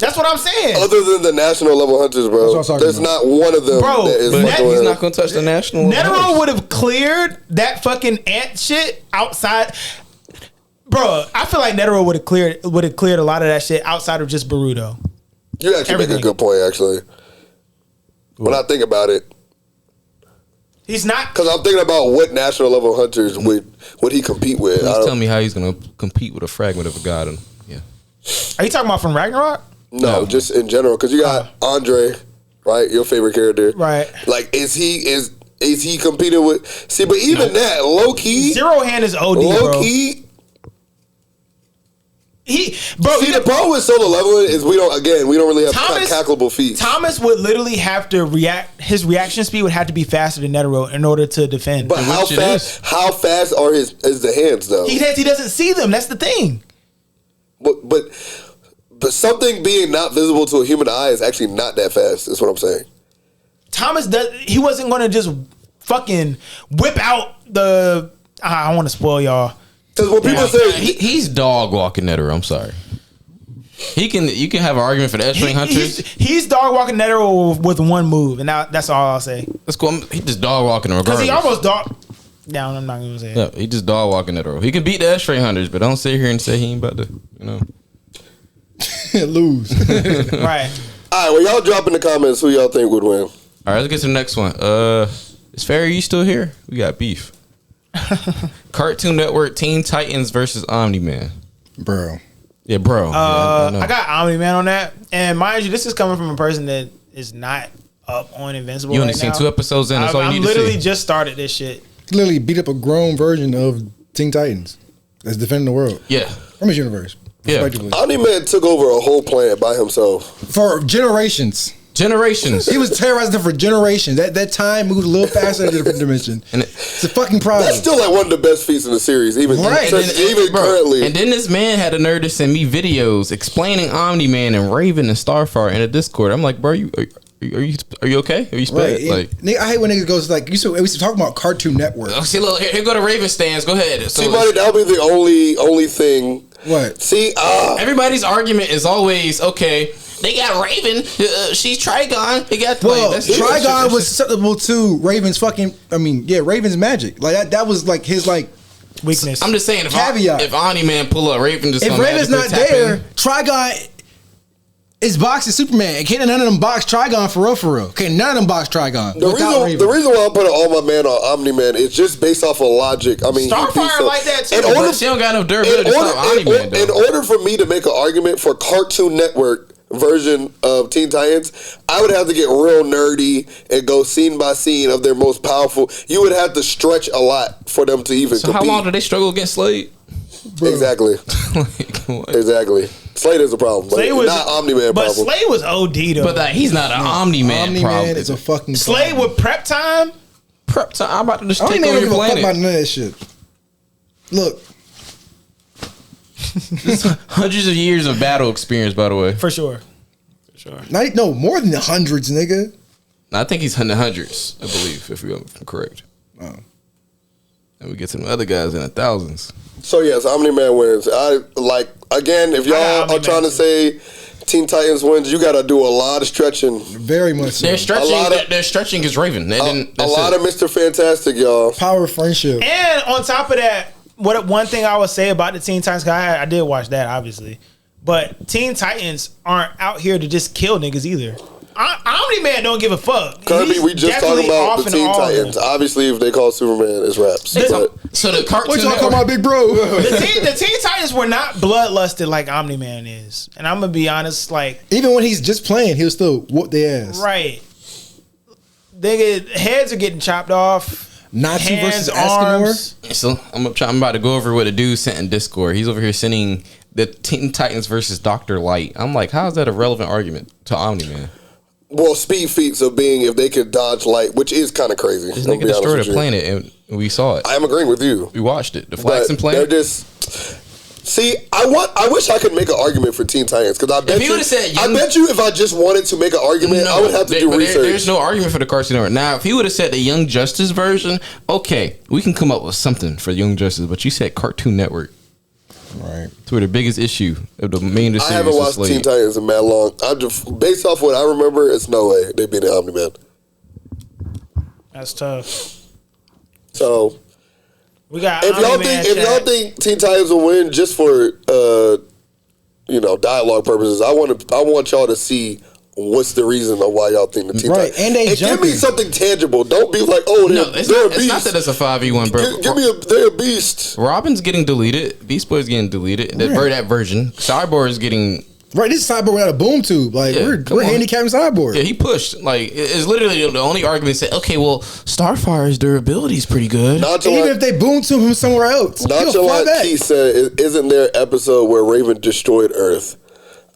Speaker 3: That's what I'm saying.
Speaker 4: Other than the national level hunters, bro,
Speaker 2: That's what I'm
Speaker 4: there's
Speaker 2: talking
Speaker 4: not one of them
Speaker 3: Bro,
Speaker 4: that is
Speaker 3: but
Speaker 4: fucking
Speaker 1: He's
Speaker 4: around.
Speaker 1: not going to touch the national.
Speaker 3: Netero would have cleared that fucking ant shit outside. Bro, I feel like Netero would have cleared a lot of that shit outside of just Boruto.
Speaker 4: You actually make
Speaker 3: everything.
Speaker 4: a good point, actually. When I think about it,
Speaker 3: He's not.
Speaker 4: because I'm thinking about what national level hunters would he compete with. I
Speaker 1: Please
Speaker 4: don't-
Speaker 1: tell me how he's going to compete with a fragment of a god. Yeah.
Speaker 3: Are you talking about from Ragnarok?
Speaker 4: No, just in general, because you got Andre, right? Your favorite character,
Speaker 3: Right.
Speaker 4: Like, is he competing with? See, but even that, low key,
Speaker 3: Zero Hand is OD,
Speaker 4: low
Speaker 3: bro.
Speaker 4: key.
Speaker 3: Bro,
Speaker 4: See, the problem with solo leveling is we don't really have
Speaker 3: Thomas-
Speaker 4: calculable feats.
Speaker 3: Thomas would literally have to react. His reaction speed would have to be faster than Netero in order to defend.
Speaker 4: But how
Speaker 1: Which it
Speaker 4: fast? How fast are is the hands though?
Speaker 3: he doesn't see them. That's the thing.
Speaker 4: But something being not visible to a human eye is actually not that fast. Is what I'm saying.
Speaker 3: Thomas he wasn't going to just fucking whip out the. I don't want to spoil y'all.
Speaker 4: Because when people say
Speaker 1: He's dog walking Netero. I'm sorry. You can have an argument for the S-rank hunters.
Speaker 3: He's dog walking Netero with one move, and that's all I'll say.
Speaker 1: Let's go. He just dog walking
Speaker 3: Because
Speaker 1: regardless.
Speaker 3: he almost dog. Down, I'm not gonna say it.
Speaker 1: Yeah, he just dog walking Netero. He can beat the S-rank hunters, but don't sit here and say he ain't about to,
Speaker 2: Lose.
Speaker 3: Right.
Speaker 4: all right, well, y'all drop in the comments who y'all think would win.
Speaker 1: All right, let's get to the next one. Is Fairy, you still here? We got beef. Cartoon Network Teen Titans versus Omni Man.
Speaker 2: Bro.
Speaker 1: Yeah, bro. Yeah, know.
Speaker 3: I got Omni Man on that, and mind you, this is coming from a person that is not up on Invincible.
Speaker 1: You only
Speaker 3: right
Speaker 1: seen
Speaker 3: now.
Speaker 1: 2 episodes in. That's all you
Speaker 3: I'm
Speaker 1: need to
Speaker 3: literally
Speaker 1: see.
Speaker 3: just started this shit.
Speaker 2: He literally beat up a grown version of Teen Titans that's defending the world.
Speaker 1: Yeah.
Speaker 2: From his universe.
Speaker 1: Yeah.
Speaker 2: Respectively.
Speaker 4: Omni-Man took over a whole planet by himself.
Speaker 2: For generations.
Speaker 1: Generations.
Speaker 2: He was terrorizing them for generations. That time moved a little faster than a different dimension.
Speaker 1: And
Speaker 2: It's a fucking problem.
Speaker 4: That's still like one of the best feats in the series, even
Speaker 2: Right.
Speaker 4: even
Speaker 1: Bro,
Speaker 4: currently.
Speaker 1: And then this man had the nerve to send me videos explaining Omni-Man and Raven and Starfire in a Discord. I'm like, bro, are you okay? Are you sped?
Speaker 2: Right.
Speaker 1: Like,
Speaker 2: Nigga, I hate when niggas goes like we used to talk about Cartoon Network.
Speaker 1: oh, see, look, here go the Raven stands. Go ahead. So
Speaker 4: See, buddy, that'll be the only thing.
Speaker 2: What?
Speaker 4: See,
Speaker 1: everybody's argument is always okay. They got Raven. She's Trigon. They got
Speaker 2: Well,
Speaker 1: that's
Speaker 2: Trigon was susceptible to Raven's Raven's magic. Like that was like his like
Speaker 3: Weakness.
Speaker 1: I'm just saying,
Speaker 2: Caveat.
Speaker 1: if Omni-Man pull up, Raven just
Speaker 2: if
Speaker 1: gonna
Speaker 2: Raven's not
Speaker 1: magically tap
Speaker 2: there,
Speaker 1: in.
Speaker 2: Trigon is boxing Superman. And can't none of them box Trigon for real. Can't none of them box Trigon.
Speaker 4: the reason why I'm putting all my man on Omni-Man is just based off of logic. I mean,
Speaker 3: Starfire like that too.
Speaker 1: But she don't got no durability to stop Omni-Man, though.
Speaker 4: in order for me to make an argument for Cartoon Network version of Teen Titans, I would have to get real nerdy and go scene by scene of their most powerful. You would have to stretch a lot for them to even
Speaker 1: So
Speaker 4: compete.
Speaker 1: how long did they struggle against Slade?
Speaker 4: Exactly.
Speaker 1: Like, what?
Speaker 4: Exactly. Slade is a problem, but
Speaker 3: Slade was
Speaker 4: not Omni-Man
Speaker 3: But
Speaker 4: problem.
Speaker 3: Slade was OD though.
Speaker 1: But he's not an Omni-Man
Speaker 2: Omni-Man
Speaker 1: problem.
Speaker 2: is a fucking
Speaker 3: Slade
Speaker 2: problem.
Speaker 3: with prep time.
Speaker 1: Prep time. I'm about to just take
Speaker 2: Omni-Man
Speaker 1: over
Speaker 2: don't
Speaker 1: your
Speaker 2: give a fuck about
Speaker 1: planet.
Speaker 2: none of that shit. Look,
Speaker 1: Hundreds of years of battle experience, by the way.
Speaker 3: For sure.
Speaker 2: more than the hundreds, nigga.
Speaker 1: I think he's in the hundreds, I believe, if I'm correct.
Speaker 2: Oh.
Speaker 1: And we get some other guys in the thousands.
Speaker 4: So yes, Omni-Man wins. I like again. If y'all are
Speaker 3: Omni-Man
Speaker 4: trying to say Teen Titans wins, you got to do a lot of stretching.
Speaker 2: Very much so.
Speaker 1: They're stretching.
Speaker 4: lot of-
Speaker 1: They're stretching his Raven. They didn't.
Speaker 4: A lot of Mr. Fantastic, y'all.
Speaker 2: Power of friendship.
Speaker 3: And on top of that, one thing I would say about the Teen Titans, 'cause I did watch that obviously, but Teen Titans aren't out here to just kill niggas either. Omni-Man don't give a fuck.
Speaker 4: Kirby,
Speaker 3: He's
Speaker 4: we just
Speaker 3: definitely
Speaker 4: talking about
Speaker 3: off
Speaker 4: the
Speaker 3: and
Speaker 4: Teen
Speaker 3: on.
Speaker 4: Titans. Obviously, if they call Superman, it's raps. But
Speaker 1: So the
Speaker 2: What
Speaker 1: cartoon
Speaker 2: y'all call my
Speaker 1: network,
Speaker 2: big bro?
Speaker 3: The Teen Titans were not bloodlusted like Omni-Man is, and I'm gonna be honest, like
Speaker 2: Even when he's just playing, he'll still whoop their ass.
Speaker 3: right, heads are getting chopped off.
Speaker 2: Nazi
Speaker 3: Hands,
Speaker 2: versus Escanor.
Speaker 3: arms.
Speaker 1: so I'm about to go over what a dude sent in Discord. He's over here sending the Teen Titans versus Dr. Light. I'm like, how is that a relevant argument to Omni-Man?
Speaker 4: well, speed feats of being if they could dodge light, which is kind of crazy.
Speaker 1: This
Speaker 4: I'll
Speaker 1: nigga
Speaker 4: be honest
Speaker 1: destroyed
Speaker 4: with
Speaker 1: a
Speaker 4: you.
Speaker 1: planet, and we saw it.
Speaker 4: I am agreeing with you.
Speaker 1: We watched it. The
Speaker 4: But
Speaker 1: Flaxen planet.
Speaker 4: they're just. See, I wish I could make an argument for Teen Titans because I bet
Speaker 1: he
Speaker 4: you.
Speaker 1: would've said
Speaker 4: I
Speaker 1: young-
Speaker 4: bet you if I just wanted to make an argument, I would have to do
Speaker 1: but
Speaker 4: research.
Speaker 1: There's no argument for the Cartoon Network. Now, if he would have said the Young Justice version, okay, we can come up with something for Young Justice. But you said Cartoon Network.
Speaker 2: Right.
Speaker 1: It's where the biggest issue of the main series
Speaker 4: I haven't
Speaker 1: is
Speaker 4: watched
Speaker 1: Slade.
Speaker 4: Teen Titans in mad long. I'm just based off what I remember. It's no way they beat the Omni-Man.
Speaker 3: That's tough.
Speaker 4: So
Speaker 3: We got
Speaker 4: if y'all
Speaker 3: Omni-Man
Speaker 4: think
Speaker 3: chat.
Speaker 4: Teen Titans will win just for dialogue purposes, I want y'all to see what's the reason of why y'all think the Teen
Speaker 2: Right,
Speaker 4: Titans.
Speaker 2: and they
Speaker 4: give me
Speaker 2: jumping.
Speaker 4: something tangible. Don't be like, oh,
Speaker 1: No,
Speaker 4: they're
Speaker 1: it's
Speaker 4: a
Speaker 1: not
Speaker 4: beast.
Speaker 1: that it's a 5v1, bro.
Speaker 4: Give me they're a beast.
Speaker 1: Robin's getting deleted. Beast Boy's getting deleted. That version. Cyborg is getting.
Speaker 2: Right, this is Cyborg without a boom tube. Like
Speaker 1: Yeah,
Speaker 2: we're
Speaker 1: come on.
Speaker 2: handicapping Cyborg.
Speaker 1: Yeah, he pushed. Like, it's literally the only argument. Said, okay, well, Starfire's durability is pretty good.
Speaker 2: And even if
Speaker 4: Nonchalant,
Speaker 2: they boom tube him somewhere else, he'll fly
Speaker 4: Nonchalant
Speaker 2: back.
Speaker 4: Keith said, isn't there an episode where Raven destroyed Earth?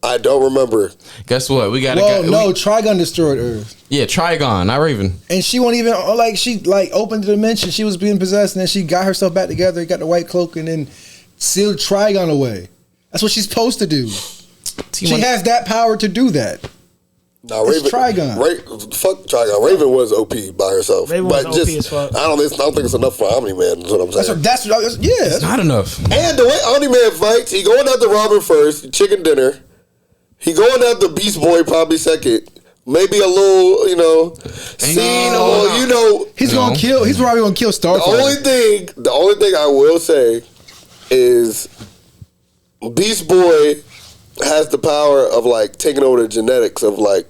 Speaker 4: I don't remember.
Speaker 1: Guess what? We got
Speaker 2: Well,
Speaker 1: to
Speaker 2: no, Trigon destroyed Earth,
Speaker 1: Yeah, Trigon, not Raven.
Speaker 2: and she won't even she opened the dimension. She was being possessed, and then she got herself back together, got the white cloak, and then sealed Trigon away. That's what she's supposed to do. She has that power to do that.
Speaker 4: No,
Speaker 2: It's
Speaker 4: Raven.
Speaker 2: Trigon.
Speaker 4: Fuck Trigon. Raven was OP by herself.
Speaker 3: Raven was OP as fuck.
Speaker 4: I don't think it's enough for Omni-Man. Is what I'm saying.
Speaker 2: That's
Speaker 1: Not enough.
Speaker 4: And the way Omni-Man fights, he going after Robin first, chicken dinner. He going after Beast Boy probably second. Maybe a little, scene or
Speaker 2: he's gonna kill. He's probably gonna kill Starfire.
Speaker 4: The only thing I will say is Beast Boy has the power of taking over the genetics of other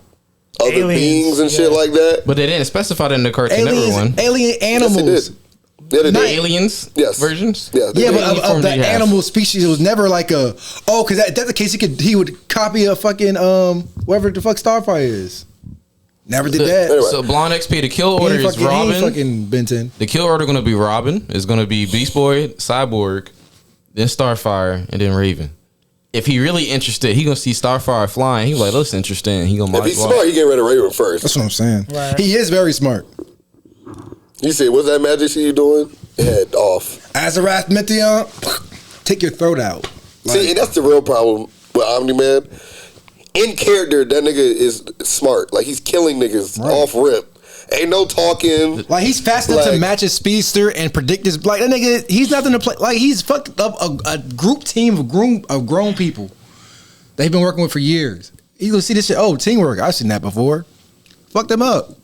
Speaker 3: Aliens,
Speaker 4: beings and shit like that.
Speaker 1: But they didn't specify that in the Cartoon Network one.
Speaker 2: Alien animals.
Speaker 4: Yes, it did. Yeah, they
Speaker 1: The
Speaker 4: did.
Speaker 1: aliens
Speaker 4: Yes.
Speaker 1: versions?
Speaker 4: Yeah, they
Speaker 2: Yeah,
Speaker 4: did.
Speaker 2: but
Speaker 1: Any form
Speaker 2: of the
Speaker 1: do you have?
Speaker 2: animal species, it was never because if that's the case, he would copy a fucking whatever the fuck Starfire is. Never did that.
Speaker 4: Anyway.
Speaker 1: So Blonde XP, the kill
Speaker 2: He
Speaker 1: order
Speaker 2: ain't
Speaker 1: is
Speaker 2: fucking, he ain't
Speaker 1: Robin.
Speaker 2: fucking Ben 10.
Speaker 1: The kill order gonna be Robin. It's gonna be Beast Boy, Cyborg, then Starfire, and then Raven. If he really interested, he gonna see Starfire flying. He like, looks interesting. He gonna
Speaker 4: If he's smart, he get rid of Raven first.
Speaker 2: That's what I'm saying.
Speaker 3: Right.
Speaker 2: He is very smart.
Speaker 4: You see, what's that magic shit you doing? Head off.
Speaker 2: Azarath Mithion, take your throat out.
Speaker 4: See, and that's the real problem with Omni-Man. In character, that nigga is smart. Like, he's killing niggas off rip. Ain't no talking.
Speaker 2: Like, he's fast enough to
Speaker 4: Like-
Speaker 2: match his speedster and predict his. Like, that nigga, he's nothing to play. Like, he's fucked up a group team of grown people they've been working with for years. You gonna see this shit. Oh, teamwork. I've seen that before. Fuck them up.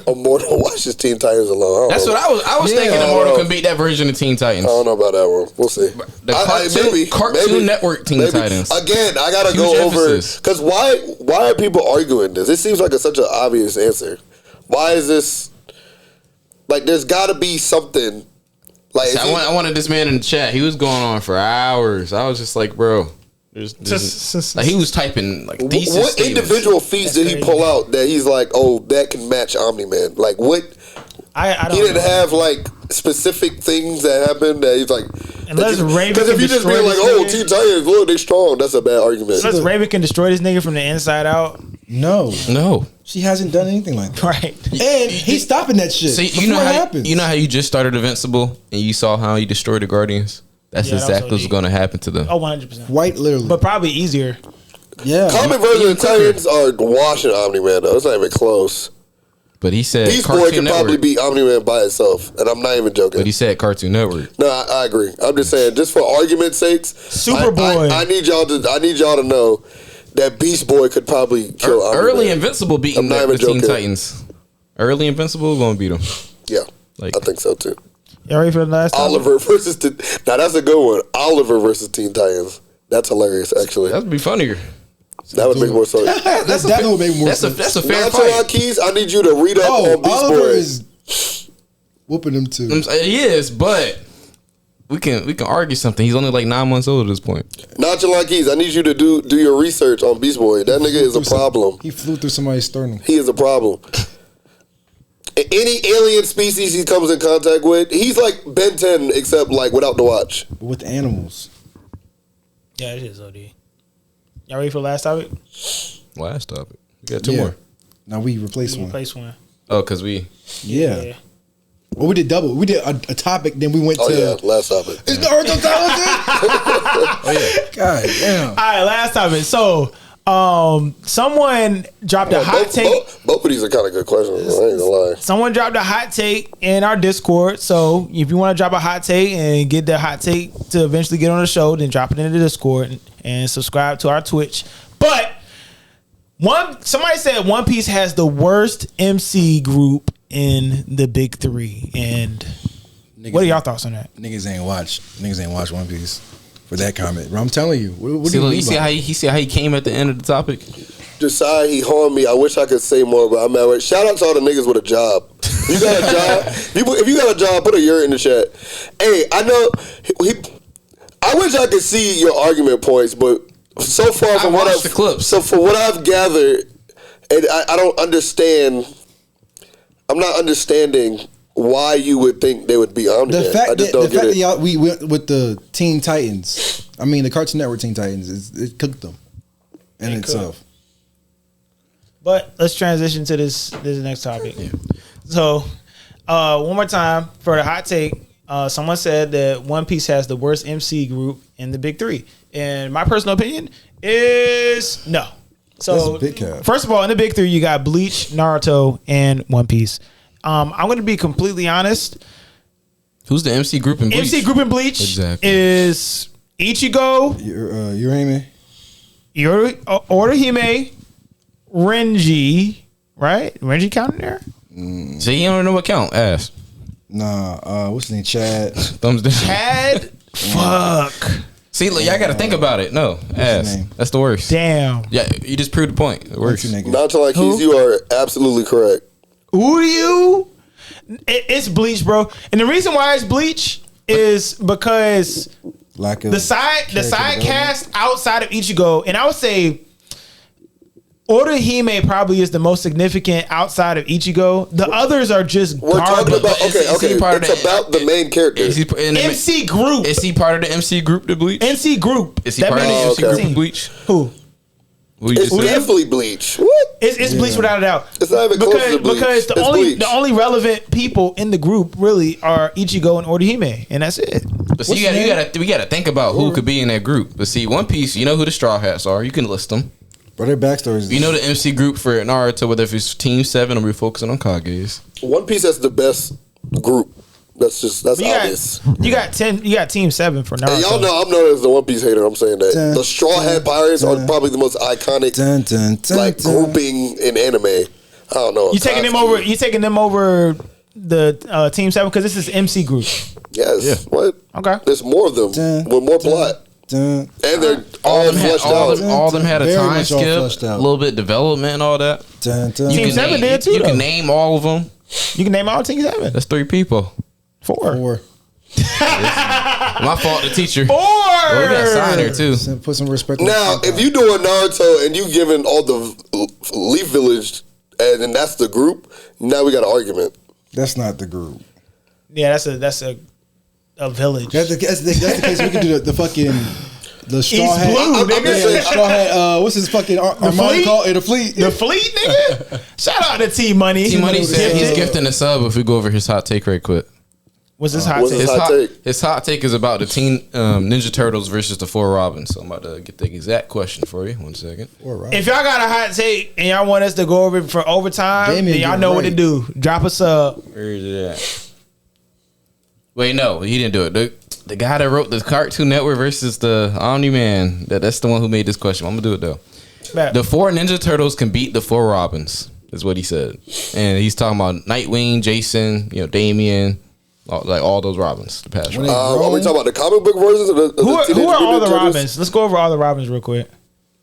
Speaker 4: Immortal watches Teen Titans alone.
Speaker 1: That's what I was
Speaker 2: Yeah.
Speaker 1: thinking. Immortal could beat that version of Teen Titans.
Speaker 4: I don't know about that one. We'll see.
Speaker 1: The Cartoon Network Teen Titans.
Speaker 4: Again, I gotta
Speaker 1: Huge
Speaker 4: go over
Speaker 1: emphasis.
Speaker 4: because why are people arguing this? It seems like such an obvious answer. Why is this like? There's got to be something. Like if
Speaker 1: I wanted this man in the chat. He was going on for hours. I was just like, bro. Like he was typing like thesis
Speaker 4: what
Speaker 1: statements.
Speaker 4: individual feats did he pull out that he's like, oh, that can match Omni-Man? Like what?
Speaker 3: I don't
Speaker 4: He didn't
Speaker 3: know.
Speaker 4: have like specific things that happened that he's like.
Speaker 3: Unless Raven
Speaker 4: Because if
Speaker 3: can
Speaker 4: you just be
Speaker 3: destroy
Speaker 4: like,
Speaker 3: this
Speaker 4: oh,
Speaker 3: nigga.
Speaker 4: Teen Titans, look, they strong. That's a bad argument.
Speaker 3: Unless Raven can destroy this nigga from the inside out.
Speaker 2: No,
Speaker 1: No.
Speaker 2: she hasn't done anything like that.
Speaker 3: Right.
Speaker 2: And he's stopping that shit.
Speaker 1: See,
Speaker 2: before
Speaker 1: you know
Speaker 2: it
Speaker 1: how
Speaker 2: happens.
Speaker 1: you know how you just started Invincible and you saw how he destroyed the Guardians. That's
Speaker 3: Yeah, that was
Speaker 1: exactly what's
Speaker 3: OD.
Speaker 1: going to happen to them.
Speaker 3: Oh, 100%.
Speaker 2: White literally.
Speaker 3: But probably easier.
Speaker 2: yeah.
Speaker 4: Comic version of Titans are washing Omni-Man though. It's not even close.
Speaker 1: But he said
Speaker 4: Beast Boy
Speaker 1: Cartoon
Speaker 4: can
Speaker 1: Network.
Speaker 4: probably beat Omni-Man by itself, and I'm not even joking.
Speaker 1: But he said Cartoon Network.
Speaker 4: No, I agree. I'm just saying, just for argument's sakes,
Speaker 3: Superboy.
Speaker 4: I need y'all to know that Beast Boy could probably kill Omni-Man.
Speaker 1: Early Invincible beating
Speaker 4: I'm not
Speaker 1: the
Speaker 4: even
Speaker 1: Teen
Speaker 4: joking.
Speaker 1: Titans. Early Invincible going to beat him.
Speaker 4: Yeah,
Speaker 1: Like-
Speaker 4: I think so too.
Speaker 3: Y'all ready for the last time?
Speaker 4: Oliver versus now that's a good one. Oliver versus Teen Titans. That's hilarious. Actually,
Speaker 1: That would be funnier.
Speaker 4: that would make more sense.
Speaker 2: That's definitely make more sense.
Speaker 1: That's a fair
Speaker 4: Nonchalant
Speaker 1: fight.
Speaker 4: Keys. I need you to read up
Speaker 2: Oh,
Speaker 4: on Beast
Speaker 2: Oliver
Speaker 4: Boy.
Speaker 2: is whooping him too.
Speaker 1: He is, but we can argue something. He's only like 9 months old at this point.
Speaker 4: Nonchalant Keys. I need you to do your research on Beast Boy. That nigga is a problem.
Speaker 2: He flew through somebody's sternum.
Speaker 4: He is a problem. Any alien species he comes in contact with, he's like Ben 10, except like without the watch.
Speaker 2: But with animals.
Speaker 3: Yeah, it is OD. Y'all ready for the last topic?
Speaker 1: Last topic. We got two
Speaker 2: Yeah.
Speaker 1: more.
Speaker 2: Now we replaced one.
Speaker 3: Replace one.
Speaker 1: Oh, because we.
Speaker 2: Yeah. Well, we did double. We did a topic, then we went
Speaker 4: Oh
Speaker 2: to.
Speaker 4: yeah, last topic.
Speaker 2: Is Naruto talented?
Speaker 1: Oh yeah.
Speaker 2: God damn.
Speaker 3: All right, last topic. So, someone dropped a hot take.
Speaker 4: Both of these are kind of good questions. I ain't gonna lie.
Speaker 3: Someone dropped a hot take in our Discord. So if you want to drop a hot take and get the hot take to eventually get on the show, then drop it into the Discord and subscribe to our Twitch. But somebody said One Piece has the worst MC group in the big three. And what are y'all thoughts on that?
Speaker 2: Niggas ain't watch One Piece for that comment. Bro, I'm telling you. What
Speaker 1: See,
Speaker 2: do
Speaker 1: look,
Speaker 2: you
Speaker 1: you see how he came at the end of the topic.
Speaker 4: Decide he harmed me. I wish I could say more, but I'm at work. Shout out to all the niggas with a job. You got a job? If you got a job, put a yurt in the chat. Hey, I know. I wish I could see your argument points, but so far from what
Speaker 1: watched the clips.
Speaker 4: So for what I've gathered, and I don't understand. I'm not understanding why you would think they would be Omni-Man.
Speaker 2: The fact
Speaker 4: I just
Speaker 2: that,
Speaker 4: don't get it.
Speaker 2: y'all, we went with the Teen Titans. I mean, the Cartoon Network Teen Titans. It cooked them in
Speaker 3: It
Speaker 2: itself.
Speaker 3: But let's transition to this next topic. So, one more time for the hot take. Someone said that One Piece has the worst MC group in the big three. And my personal opinion is no. So,
Speaker 2: That's a big cap.
Speaker 3: first of all, in the big three, you got Bleach, Naruto, and One Piece. I'm going to be completely honest.
Speaker 1: Who's the MC group in Bleach?
Speaker 3: MC group in Bleach
Speaker 1: Exactly.
Speaker 3: is Ichigo,
Speaker 2: You're aiming.
Speaker 3: Orihime, Renji, right? Renji counted there?
Speaker 1: See, you don't know what count. Ass.
Speaker 2: Nah, what's his name? Chad.
Speaker 1: Thumbs down.
Speaker 3: Chad? Fuck.
Speaker 1: See, look, y'all got to think about it. No, ass.
Speaker 2: name?
Speaker 1: That's the worst.
Speaker 3: Damn.
Speaker 1: Yeah, you just proved the point. The worst.
Speaker 2: What's your nigga?
Speaker 4: Nonchalant Keys, you are absolutely correct.
Speaker 3: Who are you? It's Bleach, bro. And the reason why it's Bleach is because
Speaker 2: Lack of
Speaker 3: the side
Speaker 2: character development.
Speaker 3: cast outside of Ichigo, and I would say Orihime probably is the most significant outside of Ichigo. The others are just
Speaker 4: We're talking
Speaker 3: garbage.
Speaker 4: about it's about the main characters.
Speaker 3: MC group.
Speaker 1: Is he part of the MC group to Bleach?
Speaker 3: NC group.
Speaker 1: Is he part of the MC group to Bleach?
Speaker 3: Who?
Speaker 4: It's definitely Bleach. What?
Speaker 3: It's Bleach without a doubt.
Speaker 4: It's not even close to Bleach.
Speaker 3: Because
Speaker 4: It's Bleach.
Speaker 3: the only relevant people in the group really are Ichigo and Orihime, and that's it.
Speaker 1: But see, we gotta think about who could be in that group. But see, One Piece, you know who the Straw Hats are. You can list them.
Speaker 2: But their backstories.
Speaker 1: You know the MC group for Naruto, whether if it's Team 7 or we're focusing on Kages.
Speaker 4: One Piece has the best group. That's obvious.
Speaker 3: You got Team 7 for Naruto.
Speaker 4: And y'all know I'm known as the One Piece hater. I'm saying that the Straw Hat Pirates are probably the most iconic grouping in anime. I don't know.
Speaker 3: You taking them over? You taking them over the Team 7 because this is MC group.
Speaker 4: Yes. Yeah. What?
Speaker 3: Okay.
Speaker 4: There's more of them with more plot. And they're all fleshed out.
Speaker 1: All of them had a time skip, a little bit development and all that.
Speaker 3: Team 7 did too.
Speaker 1: You can name all of them.
Speaker 3: You can name all Team 7.
Speaker 1: That's 3 people.
Speaker 3: 4.
Speaker 1: My fault, the teacher.
Speaker 3: 4.
Speaker 1: Well, we got a signer too.
Speaker 2: Put some respect.
Speaker 4: Now, if you doing Naruto and you giving all the Leaf Village, and then that's the group, now we got an argument.
Speaker 2: That's not the group.
Speaker 3: Yeah, that's a village.
Speaker 2: That's the case. We can do the fucking the straw
Speaker 3: East
Speaker 2: hat.
Speaker 3: Blue, nigga.
Speaker 2: Straw hat. What's his fucking Armani called? The fleet.
Speaker 3: The fleet, nigga. Shout out to T Money.
Speaker 1: T Money said he's gifting a sub if we go over his hot take right quick.
Speaker 3: What's this hot take?
Speaker 1: His hot take is about the Teen Ninja Turtles versus the 4 Robins. So I'm about to get the exact question for you. 1 second.
Speaker 3: If y'all got a hot take and y'all want us to go over it for overtime, then y'all know what to do. Drop a sub.
Speaker 1: Where is it at? Wait, no, he didn't do it. The guy that wrote the Cartoon Network versus the Omni Man, that's the one who made this question. I'm gonna do it though. The 4 Ninja Turtles can beat the 4 Robins, is what he said, and he's talking about Nightwing, Jason, Damian, all those Robins. The past.
Speaker 4: Are we talking about the comic book versions of the
Speaker 3: who are all the
Speaker 4: Turtles?
Speaker 3: Robins? Let's go over all the Robins real quick.